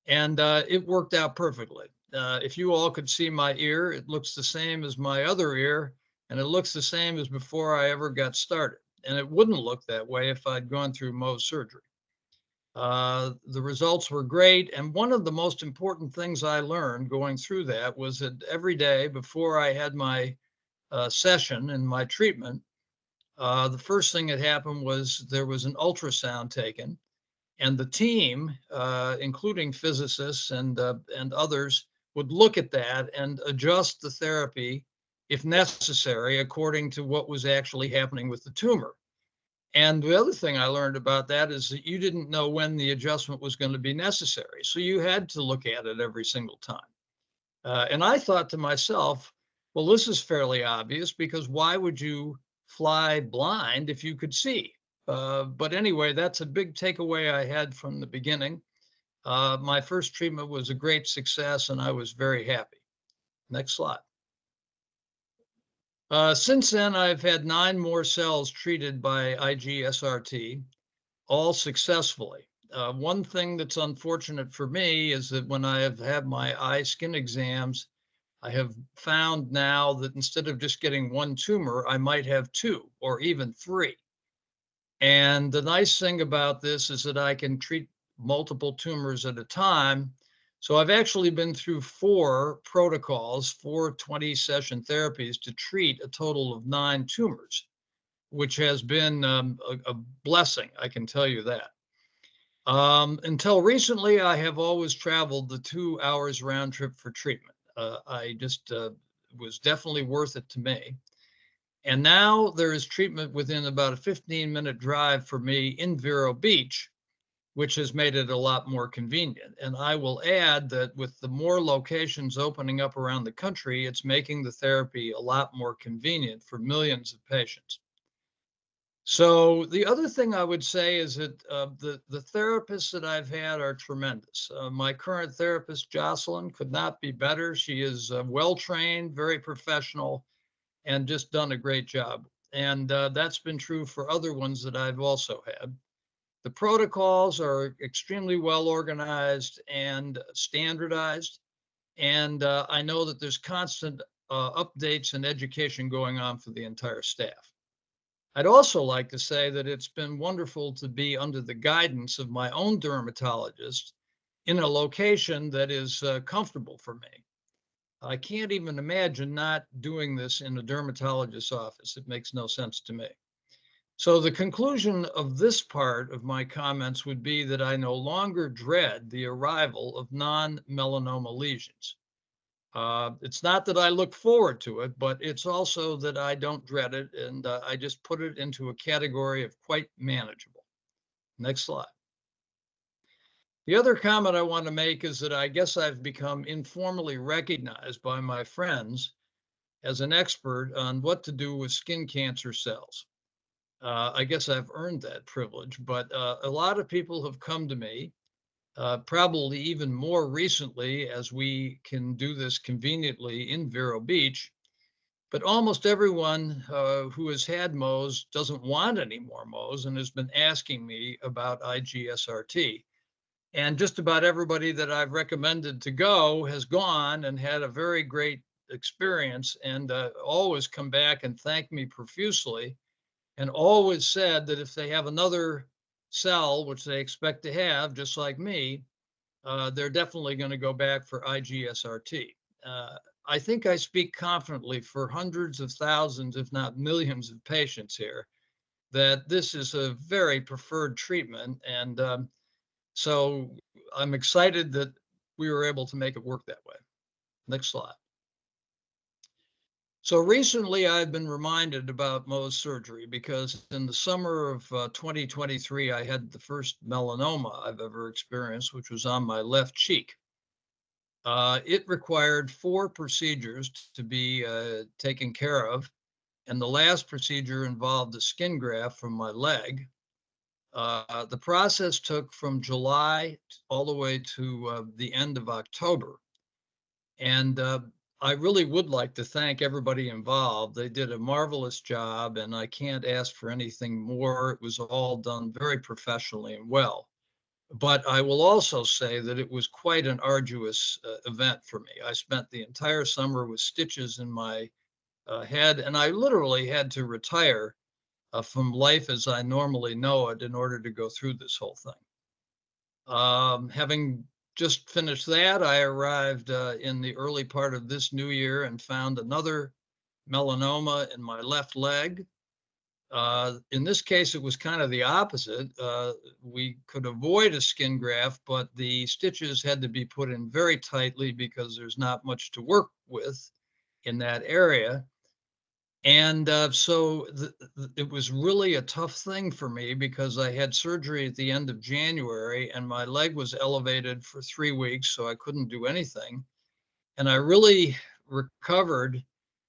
Speaker 5: And it worked out perfectly. If you all could see my ear, it looks the same as my other ear, and it looks the same as before I ever got started. And it wouldn't look that way if I'd gone through Mohs surgery. The results were great. And one of the most important things I learned going through that was that every day before I had my session and my treatment, the first thing that happened was there was an ultrasound taken. And the team, including physicists and others, would look at that and adjust the therapy, if necessary, according to what was actually happening with the tumor. And the other thing I learned about that is that you didn't know when the adjustment was going to be necessary. So you had to look at it every single time. And I thought to myself, well, this is fairly obvious because why would you fly blind if you could see? But anyway, that's a big takeaway I had from the beginning. My first treatment was a great success and I was very happy. Next slide. Since then, I've had 9 more cells treated by IG-SRT, all successfully. One thing that's unfortunate for me is that when I have had my eye skin exams, I have found now that instead of just getting 1 tumor, I might have 2 or even 3. And the nice thing about this is that I can treat multiple tumors at a time. So I've actually been through 4 protocols, 4 20-session therapies to treat a total of 9 tumors, which has been a blessing, I can tell you that. Until recently, I have always traveled the 2 hours round trip for treatment. I just was definitely worth it to me. And now there is treatment within about a 15-minute drive for me in Vero Beach, which has made it a lot more convenient. And I will add that with the more locations opening up around the country, it's making the therapy a lot more convenient for millions of patients. So the other thing I would say is that the therapists that I've had are tremendous. My current therapist, Jocelyn, could not be better. She is well-trained, very professional, and just done a great job. And that's been true for other ones that I've also had. The protocols are extremely well organized and standardized. And I know that there's constant updates and education going on for the entire staff. I'd also like to say that it's been wonderful to be under the guidance of my own dermatologist in a location that is comfortable for me. I can't even imagine not doing this in a dermatologist's office. It makes no sense to me. So the conclusion of this part of my comments would be that I no longer dread the arrival of non-melanoma lesions. It's not that I look forward to it, but it's also that I don't dread it, and I just put it into a category of quite manageable. Next slide. The other comment I want to make is that I guess I've become informally recognized by my friends as an expert on what to do with skin cancer cells. I guess I've earned that privilege, but a lot of people have come to me, probably even more recently as we can do this conveniently in Vero Beach. But almost everyone who has had Mohs doesn't want any more Mohs and has been asking me about IGSRT. And just about everybody that I've recommended to go has gone and had a very great experience and always come back and thank me profusely, and always said that if they have another cell, which they expect to have, just like me, they're definitely going to go back for IGSRT. I think I speak confidently for hundreds of thousands, if not millions of patients here, that this is a very preferred treatment. And so I'm excited that we were able to make it work that way. Next slide. So recently I've been reminded about Mohs surgery because in the summer of 2023, I had the first melanoma I've ever experienced, which was on my left cheek. It required 4 procedures to be taken care of. And the last procedure involved a skin graft from my leg. The process took from July all the way to the end of October. And I really would like to thank everybody involved. They did a marvelous job, and I can't ask for anything more. It was all done very professionally and well. But I will also say that it was quite an arduous event for me. I spent the entire summer with stitches in my head, and I literally had to retire from life as I normally know it in order to go through this whole thing. Having just finished that, I arrived in the early part of this new year and found another melanoma in my left leg. In this case, it was kind of the opposite. We could avoid a skin graft, but the stitches had to be put in very tightly because there's not much to work with in that area. And so it was really a tough thing for me because I had surgery at the end of January and my leg was elevated for 3 weeks, so I couldn't do anything. And I really recovered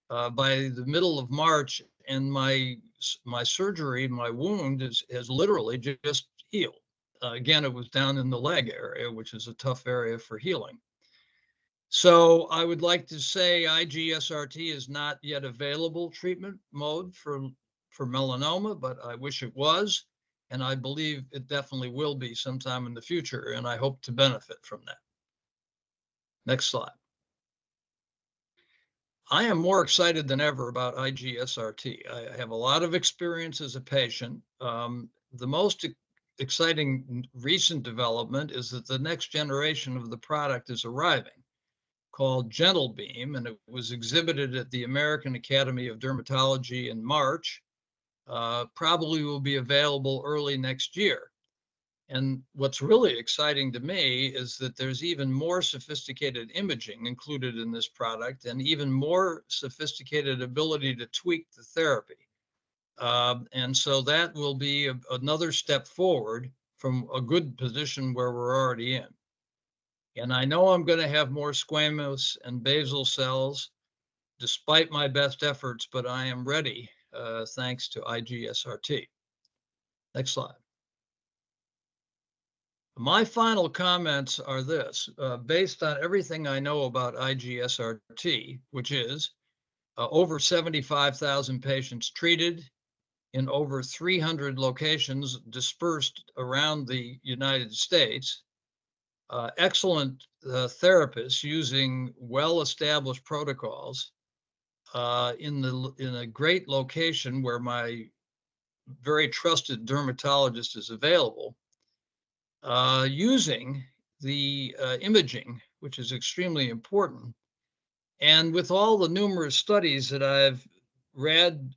Speaker 5: by the middle of March, and my surgery, my wound has literally just healed. Again, it was down in the leg area, which is a tough area for healing. So I would like to say IGSRT is not yet available treatment mode for melanoma, but I wish it was, and I believe it definitely will be sometime in the future, and I hope to benefit from that. Next slide. I am more excited than ever about IGSRT. I have a lot of experience as a patient. The most exciting recent development is that the next generation of the product is arriving, called Gentle Beam, and it was exhibited at the American Academy of Dermatology in March. Probably will be available early next year. And what's really exciting to me is that there's even more sophisticated imaging included in this product and even more sophisticated ability to tweak the therapy. And so that will be another step forward from a good position where we're already in. And I know I'm going to have more squamous and basal cells despite my best efforts, but I am ready thanks to IGSRT. Next slide. My final comments are this, based on everything I know about IGSRT, which is over 75,000 patients treated in over 300 locations dispersed around the United States, excellent therapists using well-established protocols in a great location where my very trusted dermatologist is available, using the imaging, which is extremely important. And with all the numerous studies that I've read,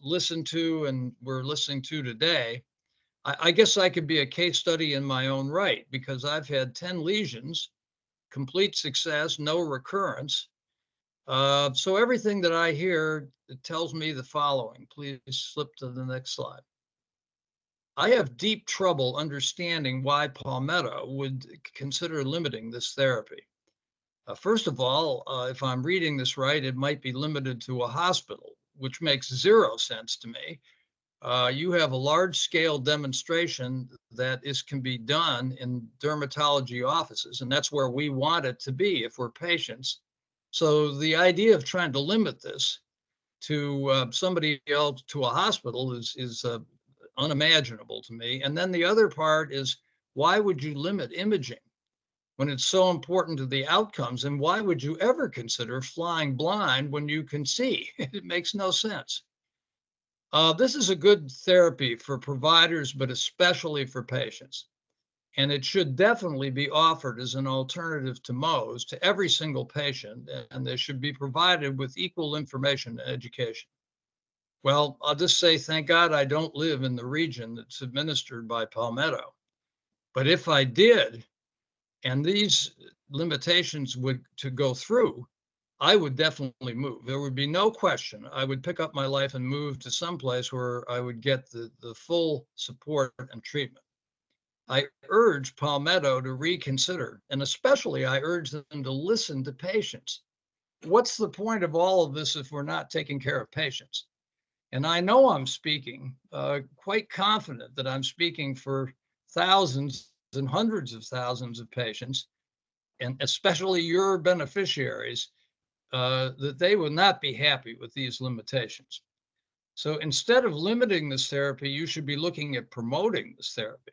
Speaker 5: listened to, and we're listening to today, I guess I could be a case study in my own right, because I've had 10 lesions, complete success, no recurrence. So everything that I hear, it tells me the following. Please slip to the next slide. I have deep trouble understanding why Palmetto would consider limiting this therapy. First of all, if I'm reading this right, it might be limited to a hospital, which makes zero sense to me. You have a large-scale demonstration that can be done in dermatology offices, and that's where we want it to be if we're patients. So the idea of trying to limit this to somebody else, to a hospital, is unimaginable to me. And then the other part is, why would you limit imaging when it's so important to the outcomes? And why would you ever consider flying blind when you can see? It makes no sense. This is a good therapy for providers, but especially for patients. And it should definitely be offered as an alternative to Mohs to every single patient, and they should be provided with equal information and education. Well, I'll just say, thank God I don't live in the region that's administered by Palmetto. But if I did, and these limitations would to go through, I would definitely move. There would be no question. I would pick up my life and move to some place where I would get the full support and treatment. I urge Palmetto to reconsider, and especially I urge them to listen to patients. What's the point of all of this if we're not taking care of patients? And I know I'm speaking, quite confident that I'm speaking for thousands and hundreds of thousands of patients, and especially your beneficiaries, that they will not be happy with these limitations. So instead of limiting this therapy, you should be looking at promoting this therapy.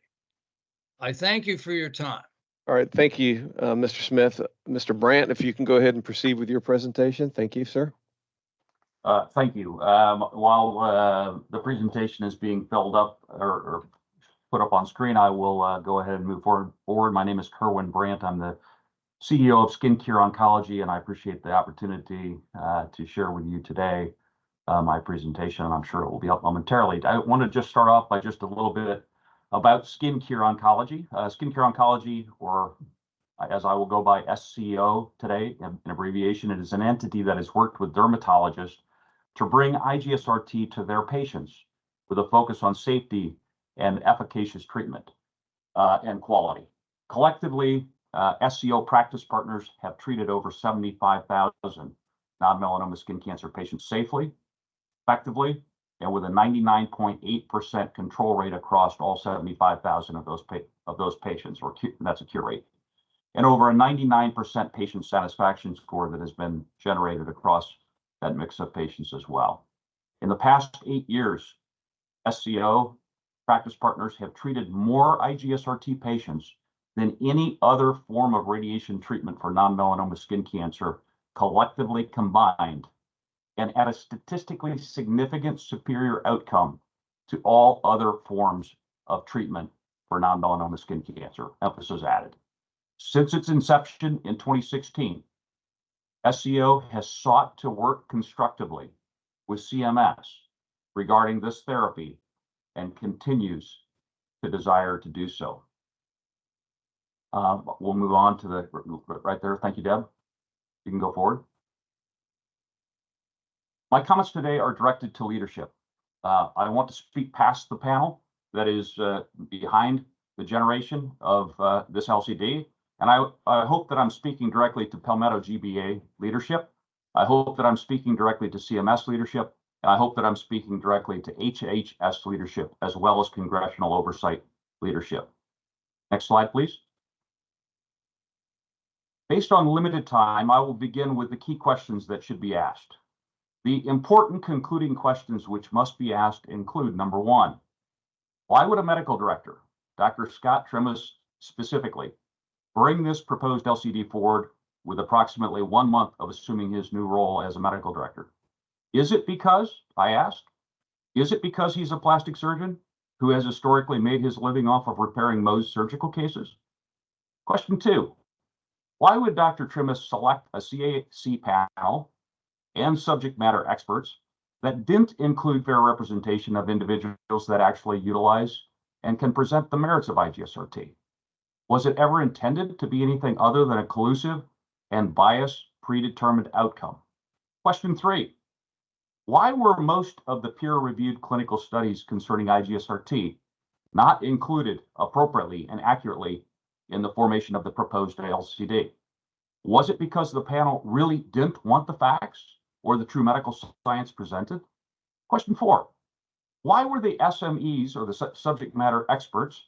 Speaker 5: I thank you for your time.
Speaker 1: All right, thank you, Mr. Smith. Mr. Brandt, if you can go ahead and proceed with your presentation. Thank you, sir.
Speaker 6: Thank you. While the presentation is being filled up or put up on screen, I will go ahead and move forward. My name is Kerwin Brandt. I'm the CEO of Skin Cure Oncology, and I appreciate the opportunity to share with you today my presentation, and I'm sure it will be up momentarily. I want to just start off by just a little bit about Skin Cure Oncology. Skin Cure Oncology, or as I will go by SCO today, in abbreviation, it is an entity that has worked with dermatologists to bring IGSRT to their patients with a focus on safety and efficacious treatment and quality. Collectively, SCO practice partners have treated over 75,000 non-melanoma skin cancer patients safely, effectively, and with a 99.8% control rate across all 75,000 of those patients, that's a cure rate, and over a 99% patient satisfaction score that has been generated across that mix of patients as well. In the past 8 years, SCO practice partners have treated more IGSRT patients than any other form of radiation treatment for non-melanoma skin cancer collectively combined, and at a statistically significant superior outcome to all other forms of treatment for non-melanoma skin cancer, emphasis added. Since its inception in 2016, SCO has sought to work constructively with CMS regarding this therapy and continues to desire to do so. We'll move on to the right there. Thank you, Deb. You can go forward. My comments today are directed to leadership. I want to speak past the panel that is behind the generation of this LCD. And I hope that I'm speaking directly to Palmetto GBA leadership. I hope that I'm speaking directly to CMS leadership. And I hope that I'm speaking directly to HHS leadership, as well as congressional oversight leadership. Next slide, please. Based on limited time, I will begin with the key questions that should be asked. The important concluding questions which must be asked include, number one, why would a medical director, Dr. Scott Trimmis specifically, bring this proposed LCD forward with approximately 1 month of assuming his new role as a medical director? Is it because, I ask, is it because he's a plastic surgeon who has historically made his living off of repairing Mohs surgical cases? Question two, why would Dr. Trimmis select a CAC panel and subject matter experts that didn't include fair representation of individuals that actually utilize and can present the merits of IGSRT? Was it ever intended to be anything other than a collusive and biased predetermined outcome? Question three, why were most of the peer-reviewed clinical studies concerning IGSRT not included appropriately and accurately in the formation of the proposed LCD? Was it because the panel really didn't want the facts or the true medical science presented? Question four, why were the SMEs, or the subject matter experts,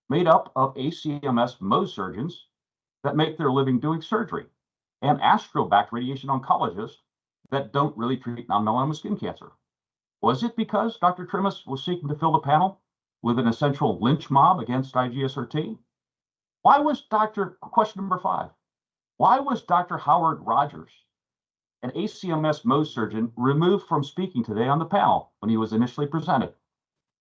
Speaker 6: made up of ACMS Mohs surgeons that make their living doing surgery and astroback radiation oncologists that don't really treat non-melanoma skin cancer? Was it because Dr. Trimmis was seeking to fill the panel with an essential lynch mob against IGSRT? Question number five, why was Dr. Howard Rogers, an ACMS Mohs surgeon, removed from speaking today on the panel when he was initially presented?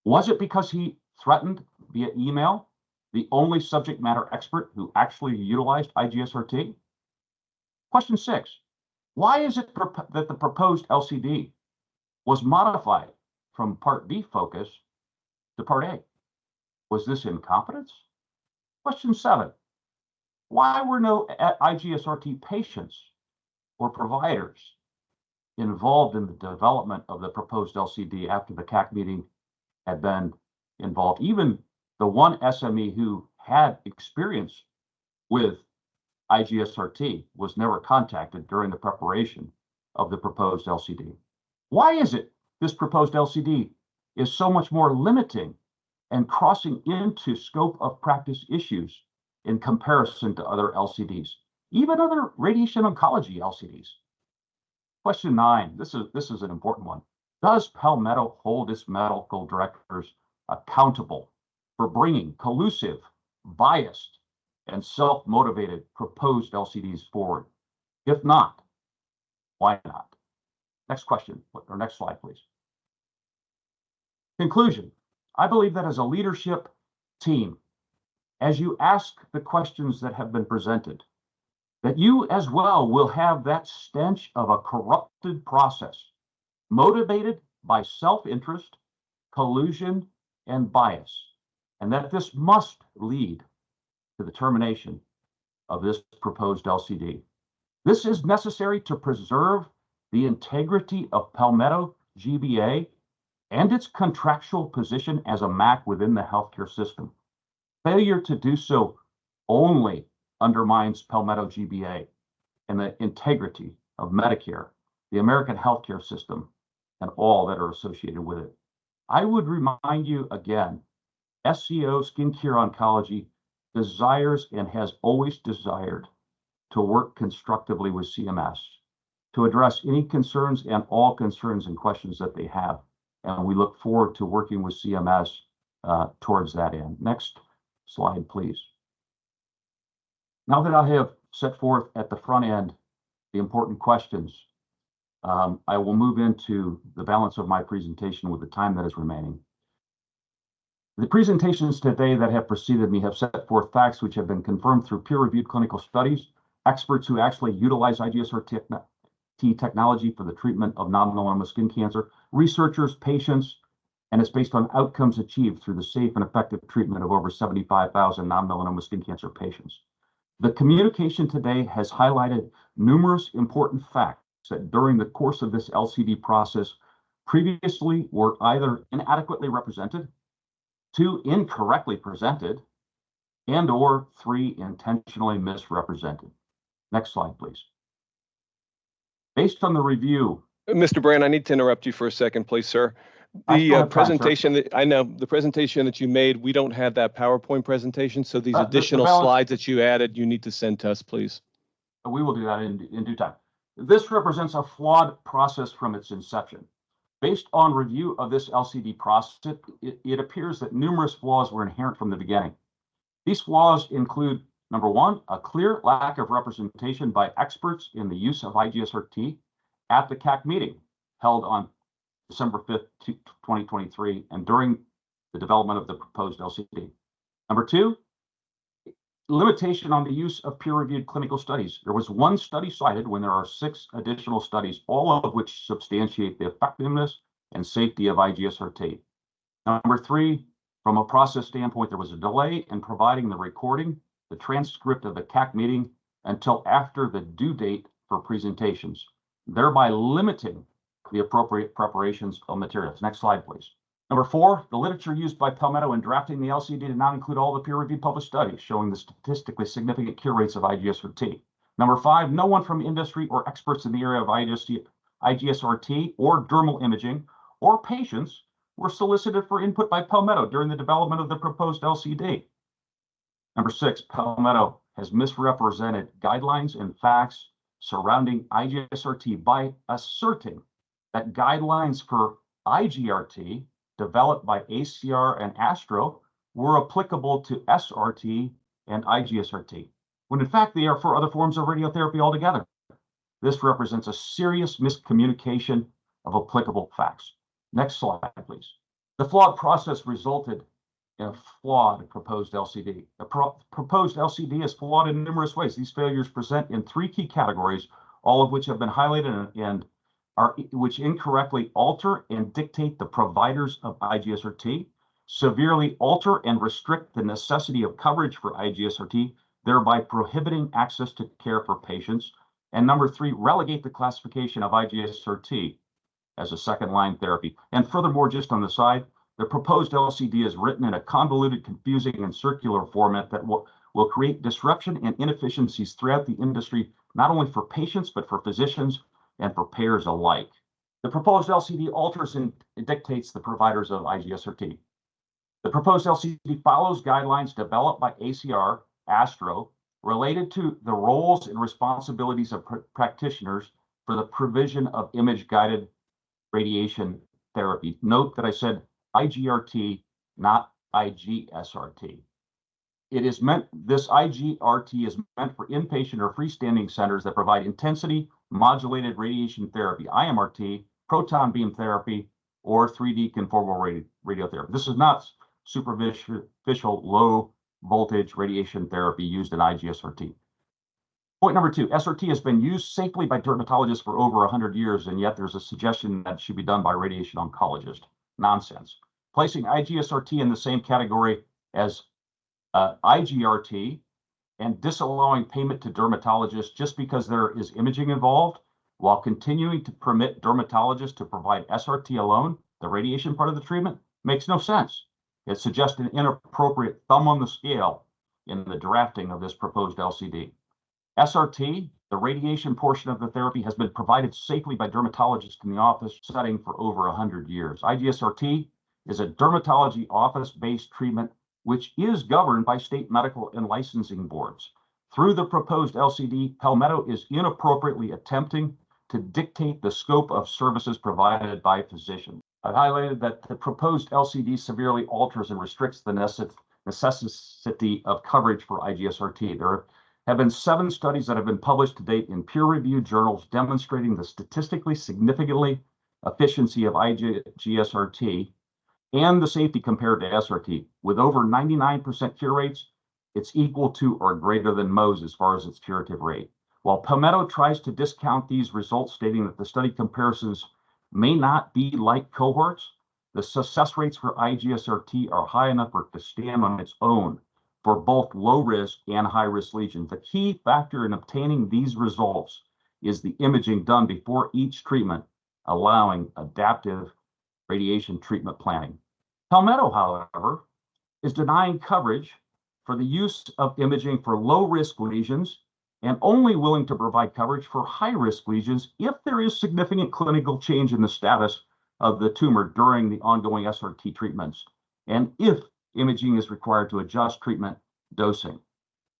Speaker 6: Was it because he threatened via email the only subject matter expert who actually utilized IGSRT? Question six, why is it that the proposed LCD was modified from Part B focus to Part A? Was this incompetence? Question seven, why were no IGSRT patients or providers involved in the development of the proposed LCD after the CAC meeting had been involved? Even the one SME who had experience with IGSRT was never contacted during the preparation of the proposed LCD. Why is it this proposed LCD is so much more limiting and crossing into scope of practice issues in comparison to other LCDs, even other radiation oncology LCDs? Question nine, this is an important one. Does Palmetto hold its medical directors accountable for bringing collusive, biased, and self-motivated proposed LCDs forward? If not, why not? Next question, or next slide, please. Conclusion, I believe that as a leadership team, as you ask the questions that have been presented, that you as well will have that stench of a corrupted process, motivated by self-interest, collusion, and bias, and that this must lead to the termination of this proposed LCD. This is necessary to preserve the integrity of Palmetto GBA and its contractual position as a MAC within the healthcare system. Failure to do so only undermines Palmetto GBA and the integrity of Medicare, the American healthcare system, and all that are associated with it. I would remind you again, SCO Skin Care Oncology desires and has always desired to work constructively with CMS to address any concerns and all concerns and questions that they have. And we look forward to working with CMS towards that end. Next slide, please. Now that I have set forth at the front end the important questions, I will move into the balance of my presentation with the time that is remaining. The presentations today that have preceded me have set forth facts which have been confirmed through peer-reviewed clinical studies, experts who actually utilize IGSRT technology for the treatment of non-melanoma skin cancer, researchers, patients, and it's based on outcomes achieved through the safe and effective treatment of over 75,000 non-melanoma skin cancer patients. The communication today has highlighted numerous important facts that during the course of this LCD process previously were either inadequately represented, 2, incorrectly presented, and or 3, intentionally misrepresented. Next slide, please. Based on the review.
Speaker 1: Mr. Brand, I need to interrupt you for a second, please, sir. The presentation that I know, the presentation that you made, we don't have that PowerPoint presentation. So these additional slides that you added, you need to send to us, please.
Speaker 6: We will do that in due time. This represents a flawed process from its inception. Based on review of this LCD process, it appears that numerous flaws were inherent from the beginning. These flaws include, number 1, a clear lack of representation by experts in the use of IGSRT at the CAC meeting held on December 5th, 2023, and during the development of the proposed LCD. Number 2, limitation on the use of peer-reviewed clinical studies. There was 1 study cited when there are 6 additional studies, all of which substantiate the effectiveness and safety of IGSRT. Number 3, from a process standpoint, there was a delay in providing the recording, the transcript of the CAC meeting until after the due date for presentations, thereby limiting the appropriate preparations of materials. Next slide, please. Number 4, the literature used by Palmetto in drafting the LCD did not include all the peer-reviewed published studies showing the statistically significant cure rates of IGSRT. Number 5, no one from industry or experts in the area of IGSRT or dermal imaging or patients were solicited for input by Palmetto during the development of the proposed LCD. Number 6, Palmetto has misrepresented guidelines and facts surrounding IGSRT by asserting that guidelines for IGRT developed by ACR and Astro were applicable to SRT and IGSRT, when in fact they are for other forms of radiotherapy altogether. This represents a serious miscommunication of applicable facts. Next slide, please. The flawed process resulted in a flawed proposed LCD. The proposed LCD is flawed in numerous ways. These failures present in 3 key categories, all of which have been highlighted and which incorrectly alter and dictate the providers of IGSRT, severely alter and restrict the necessity of coverage for IGSRT, thereby prohibiting access to care for patients. And number 3, relegate the classification of IGSRT as a second-line therapy. And furthermore, just on the side, the proposed LCD is written in a convoluted, confusing, and circular format that will create disruption and inefficiencies throughout the industry, not only for patients, but for physicians and for payers alike. The proposed LCD alters and dictates the providers of IGSRT. The proposed LCD follows guidelines developed by ACR, Astro, related to the roles and responsibilities of practitioners for the provision of image-guided radiation therapy. Note that I said IGRT, not IGSRT. This IGRT is meant for inpatient or freestanding centers that provide intensity modulated radiation therapy, IMRT, proton beam therapy, or 3D conformal radiotherapy. This is not superficial low voltage radiation therapy used in IGSRT. Point number 2, SRT has been used safely by dermatologists for over 100 years, and yet there's a suggestion that it should be done by radiation oncologists. Nonsense. Placing IGSRT in the same category as IGRT and disallowing payment to dermatologists just because there is imaging involved, while continuing to permit dermatologists to provide SRT alone, the radiation part of the treatment, makes no sense. It suggests an inappropriate thumb on the scale in the drafting of this proposed LCD. SRT, the radiation portion of the therapy, has been provided safely by dermatologists in the office setting for over 100 years. IGSRT is a dermatology office-based treatment which is governed by state medical and licensing boards. Through the proposed LCD, Palmetto is inappropriately attempting to dictate the scope of services provided by physicians. I've highlighted that the proposed LCD severely alters and restricts the necessity of coverage for IGSRT. There have been 7 studies that have been published to date in peer-reviewed journals demonstrating the statistically significantly efficiency of IGSRT and the safety compared to SRT. With over 99% cure rates, it's equal to or greater than Mohs as far as its curative rate. While Palmetto tries to discount these results, stating that the study comparisons may not be like cohorts, the success rates for IGSRT are high enough for it to stand on its own for both low risk and high risk lesions. The key factor in obtaining these results is the imaging done before each treatment, allowing adaptive radiation treatment planning. Palmetto, however, is denying coverage for the use of imaging for low risk lesions and only willing to provide coverage for high risk lesions if there is significant clinical change in the status of the tumor during the ongoing SRT treatments, and if imaging is required to adjust treatment dosing.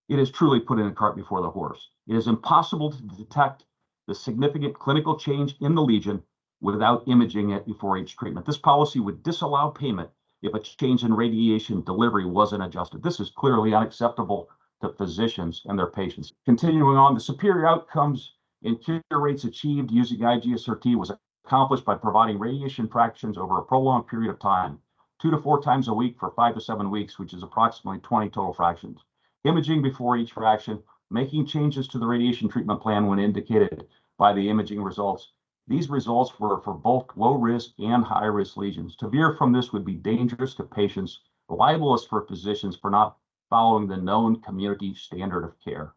Speaker 6: It is truly putting the cart before the horse. It is impossible to detect the significant clinical change in the lesion without imaging it before each treatment. This policy would disallow payment if a change in radiation delivery wasn't adjusted. This is clearly unacceptable to physicians and their patients. Continuing on, the superior outcomes in cure rates achieved using IGSRT was accomplished by providing radiation fractions over a prolonged period of time, 2 to 4 times a week for 5 to 7 weeks, which is approximately 20 total fractions. Imaging before each fraction, making changes to the radiation treatment plan when indicated by the imaging results. These results were for both low risk and high risk lesions. To veer from this would be dangerous to patients, libelous for physicians for not following the known community standard of care.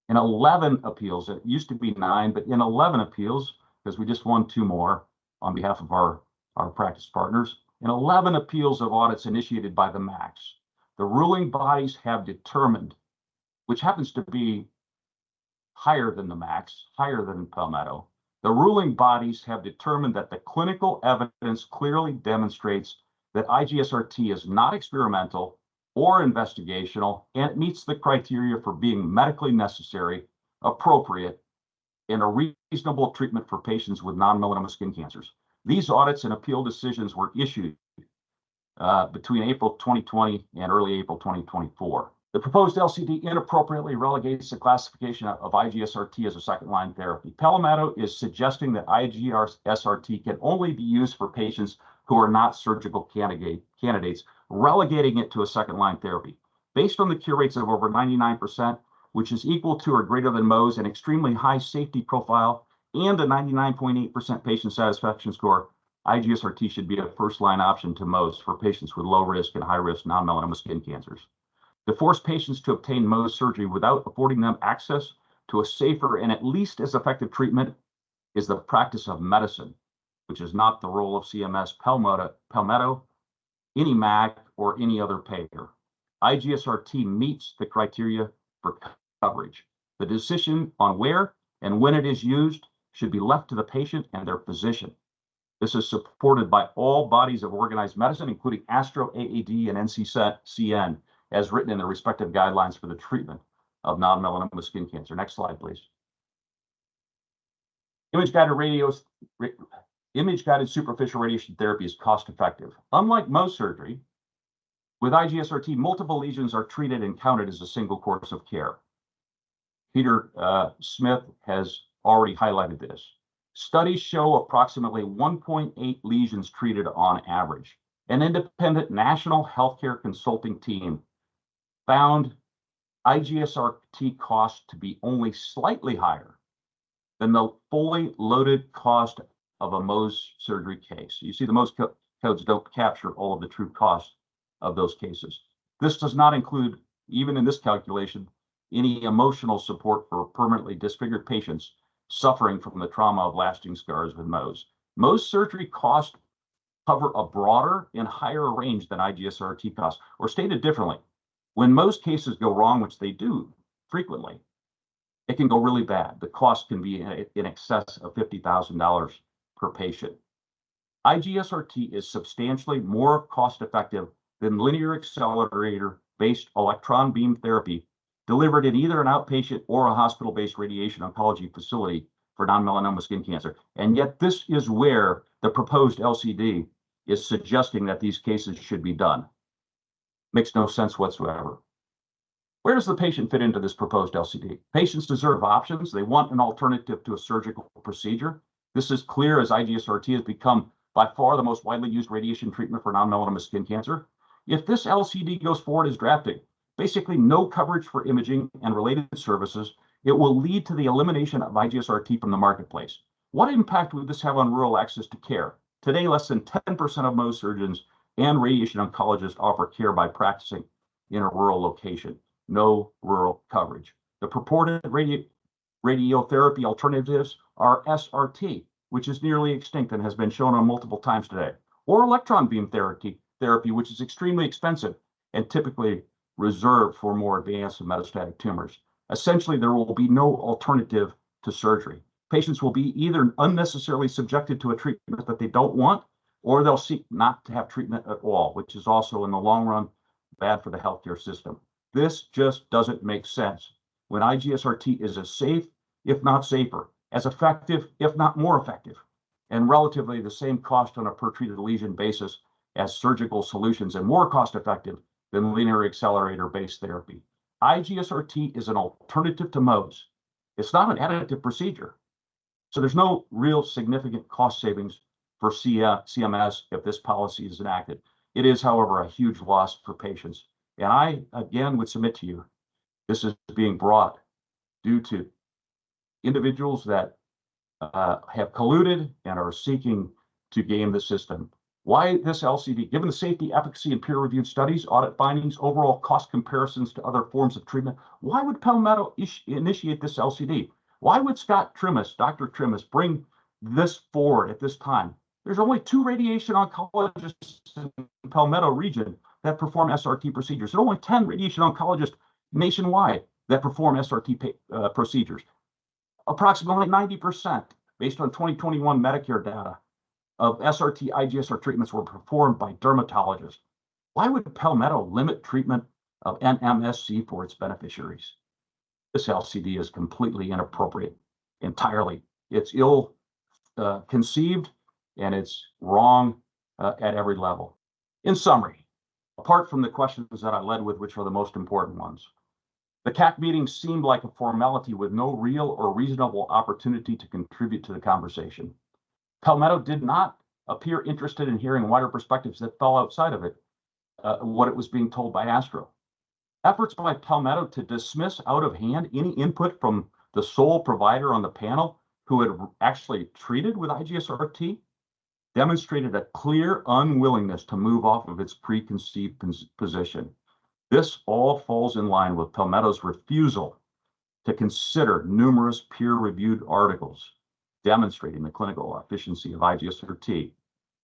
Speaker 6: In 11 appeals, it used to be 9, but in 11 appeals, because we just won 2 more on behalf of our practice partners, in 11 appeals of audits initiated by the MACs, the ruling bodies have determined, which happens to be higher than the MACs, higher than Palmetto, the ruling bodies have determined that the clinical evidence clearly demonstrates that IGSRT is not experimental or investigational, and it meets the criteria for being medically necessary, appropriate, and a reasonable treatment for patients with non-melanoma skin cancers. These audits and appeal decisions were issued between April 2020 and early April 2024. The proposed LCD inappropriately relegates the classification of IGSRT as a second-line therapy. Palmetto is suggesting that IGSRT can only be used for patients who are not surgical candidates, relegating it to a second-line therapy. Based on the cure rates of over 99%, which is equal to or greater than Mohs, an extremely high safety profile, and a 99.8% patient satisfaction score, IGSRT should be a first-line option to Mohs for patients with low risk and high risk non-melanoma skin cancers. To force patients to obtain Mohs surgery without affording them access to a safer and at least as effective treatment is the practice of medicine, which is not the role of CMS, Palmetto, any MAC, or any other payer. IGSRT meets the criteria for coverage. The decision on where and when it is used should be left to the patient and their physician. This is supported by all bodies of organized medicine, including ASTRO, AAD, and NCCN, as written in the respective guidelines for the treatment of non-melanoma skin cancer. Next slide, please. Image-guided superficial radiation therapy is cost-effective. Unlike Mohs surgery, with IGSRT, multiple lesions are treated and counted as a single course of care. Peter Smith has already highlighted this. Studies show approximately 1.8 lesions treated on average. An independent national healthcare consulting team found IGSRT cost to be only slightly higher than the fully loaded cost of a Mohs surgery case. You see, the Mohs codes don't capture all of the true cost of those cases. This does not include, even in this calculation, any emotional support for permanently disfigured patients suffering from the trauma of lasting scars with Mohs. Mohs surgery costs cover a broader and higher range than IGSRT costs, or stated differently, when most cases go wrong, which they do frequently, it can go really bad. The cost can be in excess of $50,000 per patient. IGSRT is substantially more cost-effective than linear accelerator-based electron beam therapy delivered in either an outpatient or a hospital-based radiation oncology facility for non-melanoma skin cancer. And yet this is where the proposed LCD is suggesting that these cases should be done. Makes no sense whatsoever. Where does the patient fit into this proposed LCD? Patients deserve options. They want an alternative to a surgical procedure. This is clear as IGSRT has become by far the most widely used radiation treatment for non-melanoma skin cancer. If this LCD goes forward as drafted, basically no coverage for imaging and related services, it will lead to the elimination of IGSRT from the marketplace. What impact would this have on rural access to care? Today, less than 10% of Mohs surgeons and radiation oncologists offer care by practicing in a rural location. No rural coverage. The purported radiotherapy alternatives are SRT, which is nearly extinct and has been shown on multiple times today, or electron beam therapy, which is extremely expensive and typically reserved for more advanced and metastatic tumors. Essentially, there will be no alternative to surgery. Patients will be either unnecessarily subjected to a treatment that they don't want, or they'll seek not to have treatment at all, which is also in the long run bad for the healthcare system. This just doesn't make sense. When IGSRT is as safe, if not safer, as effective, if not more effective, and relatively the same cost on a per treated lesion basis as surgical solutions and more cost effective than linear accelerator-based therapy. IGSRT is an alternative to Mohs. It's not an additive procedure. So there's no real significant cost savings for CMS if this policy is enacted. It is, however, a huge loss for patients. And I, again, would submit to you, this is being brought due to individuals that have colluded and are seeking to game the system. Why this LCD? Given the safety, efficacy, and peer-reviewed studies, audit findings, overall cost comparisons to other forms of treatment, why would Palmetto initiate this LCD? Why would Scott Trimmis, Dr. Trimmis, bring this forward at this time? There's only 2 radiation oncologists in the Palmetto region that perform SRT procedures. There are only 10 radiation oncologists nationwide that perform SRT procedures. Approximately 90%, based on 2021 Medicare data, of SRT IGSR treatments were performed by dermatologists. Why would Palmetto limit treatment of NMSC for its beneficiaries? This LCD is completely inappropriate, entirely. It's ill conceived and it's wrong at every level. In summary, apart from the questions that I led with, which are the most important ones, the CAC meeting seemed like a formality with no real or reasonable opportunity to contribute to the conversation. Palmetto did not appear interested in hearing wider perspectives that fell outside of it, what it was being told by Astro. Efforts by Palmetto to dismiss out of hand any input from the sole provider on the panel who had actually treated with IGSRT demonstrated a clear unwillingness to move off of its preconceived position. This all falls in line with Palmetto's refusal to consider numerous peer-reviewed articles demonstrating the clinical efficiency of IGSRT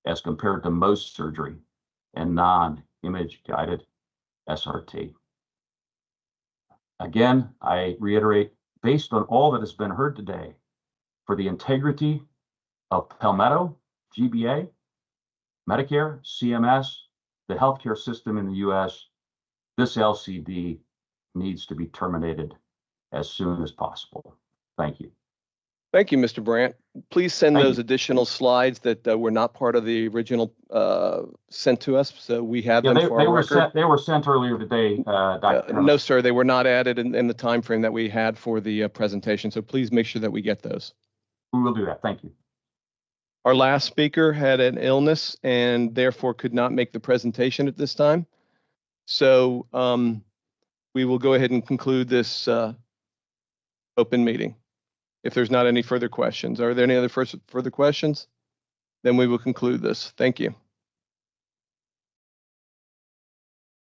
Speaker 6: as compared to Mohs surgery and non-image guided SRT. Again, I reiterate, based on all that has been heard today, for the integrity of Palmetto, GBA, Medicare, CMS, the healthcare system in the US, this LCD needs to be terminated as soon as possible. Thank you.
Speaker 1: Thank you, Mr. Brandt. Please send
Speaker 6: Thank
Speaker 1: those
Speaker 6: you.
Speaker 1: Additional slides that were not part of the original sent to us, so we have
Speaker 6: Yeah,
Speaker 1: them for our record.
Speaker 6: They were sent earlier today, Dr.
Speaker 1: No, sir, they were not added in the time frame that we had for the presentation, so please make sure that we get those.
Speaker 6: We will do that. Thank you.
Speaker 1: Our last speaker had an illness and therefore could not make the presentation at this time. So we will go ahead and conclude this open meeting. If there's not any further questions, are there any other further questions? Then we will conclude this. Thank you.